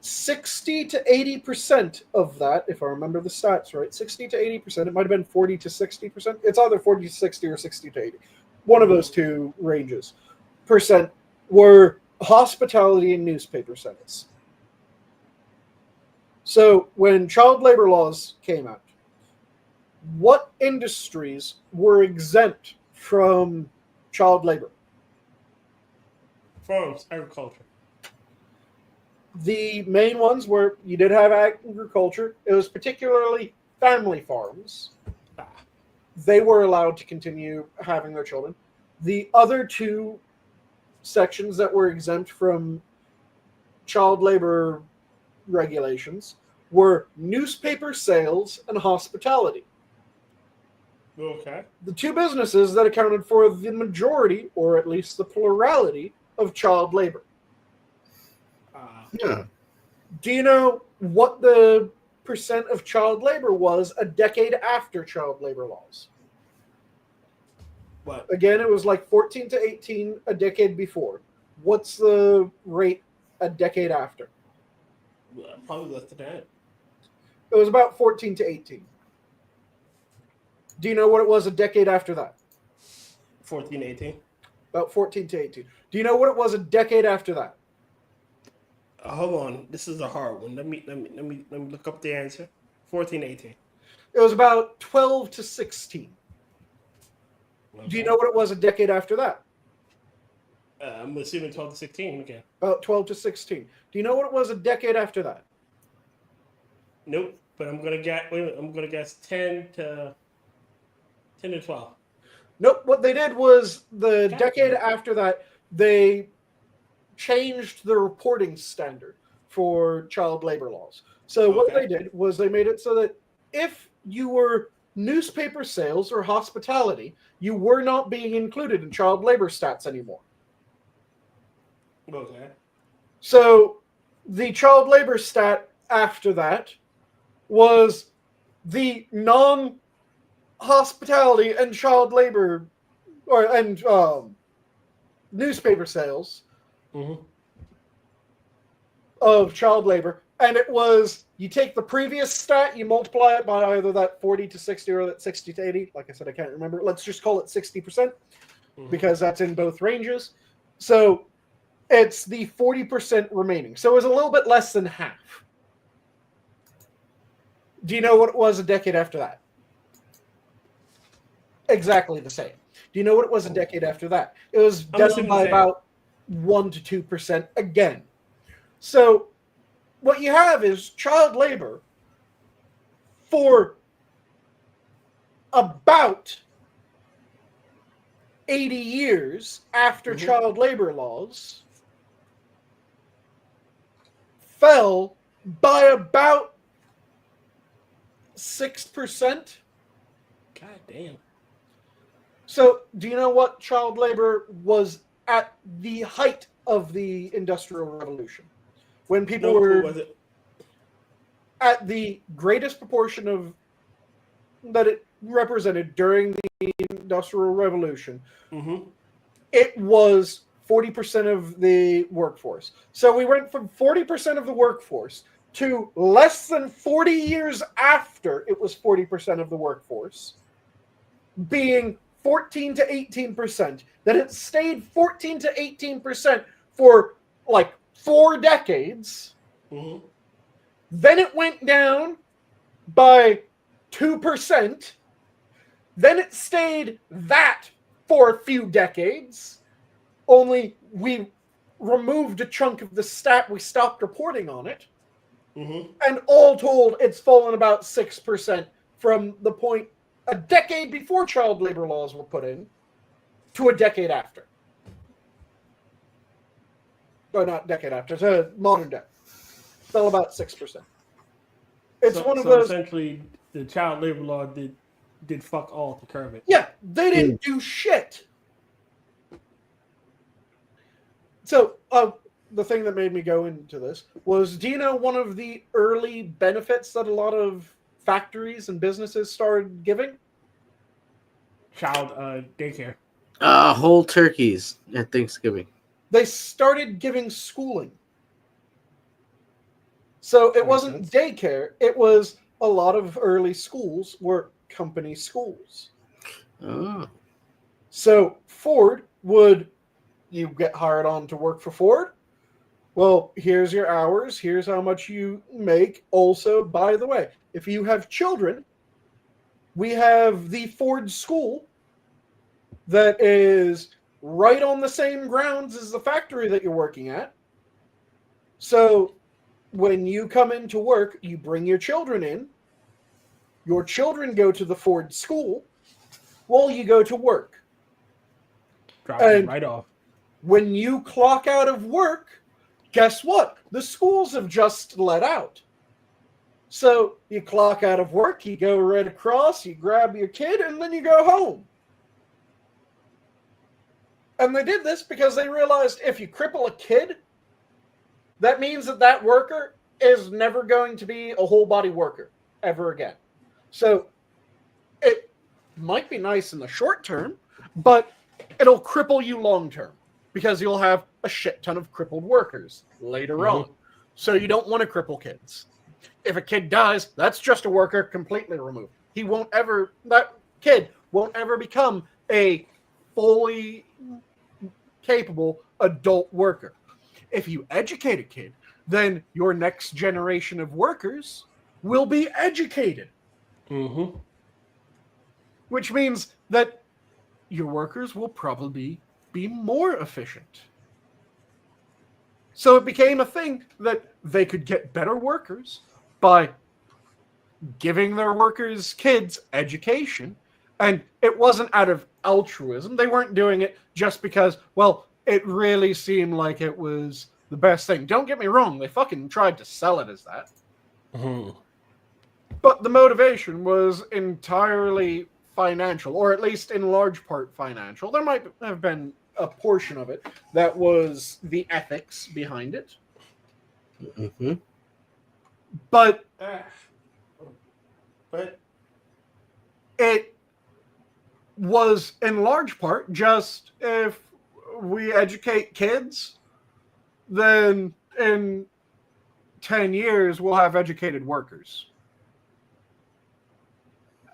60 to 80% of that, if I remember the stats right, 60 to 80%, it might have been 40 to 60%. It's either 40 to 60 or 60 to 80. One of those two ranges. Percent were hospitality and newspaper centers. So when child labor laws came out, what industries were exempt from child labor? Farms, agriculture. The main ones were, you did have agriculture. It was particularly family farms. They were allowed to continue having their children. The other two sections that were exempt from child labor regulations were newspaper sales and hospitality. Okay. The two businesses that accounted for the majority, or at least the plurality, of child labor. Yeah. Do you know what the percent of child labor was a decade after child labor laws? What? Again, it was like 14 to 18 a decade before. What's the rate a decade after? Probably less than that. It was about 14 to 18. Do you know what it was a decade after that? 14, 18. About 14 to 18. Do you know what it was a decade after that? Hold on, this is a hard one. Let me look up the answer. 14, 18. It was about 12 to 16. Okay. Do you know what it was a decade after that? I'm assuming 12 to 16 again. About 12 to 16. Do you know what it was a decade after that? Nope. But I'm gonna guess 10 to 12. Nope. What they did was the decade after that, they changed the reporting standard for child labor laws. So what Okay. they did was they made it so that if you were newspaper sales or hospitality, you were not being included in child labor stats anymore. Okay. So the child labor stat after that was the non-hospitality and child labor and newspaper sales Mm-hmm. of child labor, and it was you take the previous stat, you multiply it by either that 40 to 60 or that 60 to 80. Like I said, I can't remember. Let's just call it 60% because that's in both ranges. So it's the 40% remaining. So it was a little bit less than half. Do you know what it was a decade after that? Exactly the same. Do you know what it was a decade after that? It was down by about 1 to 2% again. So what you have is child labor for about 80 years after child labor laws fell by about 6%. God damn. So, do you know what child labor was at the height of the Industrial Revolution? When people were was it? at the greatest proportion of that it represented during the Industrial Revolution, it was 40% of the workforce. So we went from 40% of the workforce to less than 40 years after it was 40% of the workforce being 14 to 18%. Then it stayed 14 to 18% for like 4 decades. Then it went down by 2%. Then it stayed that for a few decades. Only we removed a chunk of the stat. We stopped reporting on it. And all told, it's fallen about 6% from the point a decade before child labor laws were put in to a decade after. Or not decade after, to modern day. Fell about 6%. It's one of those. Essentially, the child labor law did fuck all to curb it. Yeah, they didn't do shit. So, the thing that made me go into this was, do you know one of the early benefits that a lot of factories and businesses started giving? Child daycare. Whole turkeys at Thanksgiving. They started giving schooling. So it wasn't daycare. It was a lot of early schools were company schools. Oh. So Ford would, you get hired on to work for Ford. Well, here's your hours. Here's how much you make. Also, by the way, if you have children, we have the Ford school that is right on the same grounds as the factory that you're working at. So when you come into work, you bring your children in. Your children go to the Ford school while you go to work. Drop them right off. When you clock out of work, guess what? The schools have just let out. So you clock out of work, you go right across, you grab your kid, and then you go home. And they did this because they realized if you cripple a kid, that means that that worker is never going to be a whole body worker ever again. So it might be nice in the short term, but it'll cripple you long term because you'll have a shit ton of crippled workers later on. So you don't want to cripple kids. If a kid dies, that's just a worker completely removed. That kid won't ever become a fully capable adult worker. If you educate a kid, then your next generation of workers will be educated. Which means that your workers will probably be more efficient. So it became a thing that they could get better workers by giving their workers' kids education. And it wasn't out of altruism. They weren't doing it just because, well, it really seemed like it was the best thing. Don't get me wrong. They fucking tried to sell it as that. Mhm. But the motivation was entirely financial, or at least in large part financial. There might have been a portion of it that was the ethics behind it, Mm-hmm. but But it was in large part just if we educate kids, then in 10 years we'll have educated workers.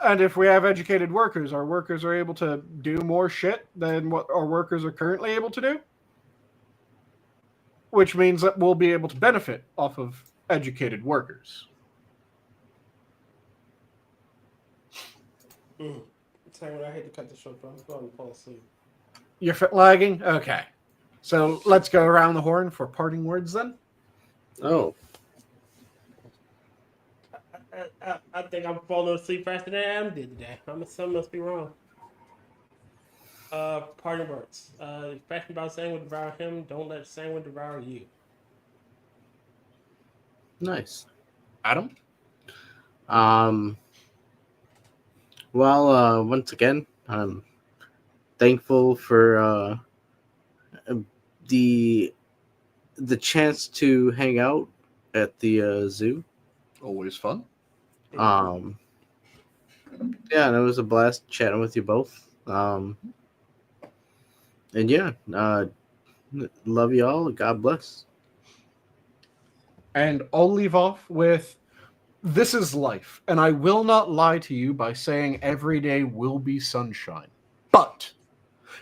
And if we have educated workers, our workers are able to do more shit than what our workers are currently able to do. Which means that we'll be able to benefit off of educated workers. Sanguine, I hate to cut the short, but I'm going to fall asleep. You're lagging? Okay. So let's go around the horn for parting words then. Oh, I think I'm falling asleep faster than Adam did today. Something must be wrong. Parting words. Fashion about Sanguine devour him. Don't let Sanguine devour you. nice. Adam? Well, once again, I'm thankful for the chance to hang out at the zoo. Always fun. Yeah, and it was a blast chatting with you both. And yeah, love you all. God bless. And I'll leave off with, this is life, and I will not lie to you by saying every day will be sunshine. But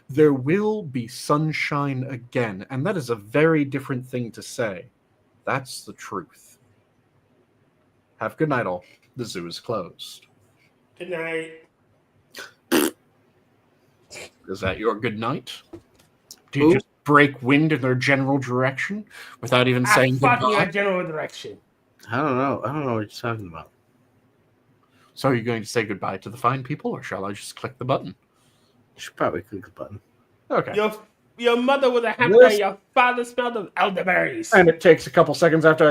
there will be sunshine again, and that is a very different thing to say. That's the truth. Have a good night, all. The zoo is closed. Good night. Is that your good night? Do you just break wind in their general direction without even saying fucking goodbye? your general direction. I don't know what you're talking about. So are you going to say goodbye to the fine people, or shall I just click the button? You should probably click the button. Okay. Your mother was a hamster and your father smelled of elderberries. And it takes a couple seconds after I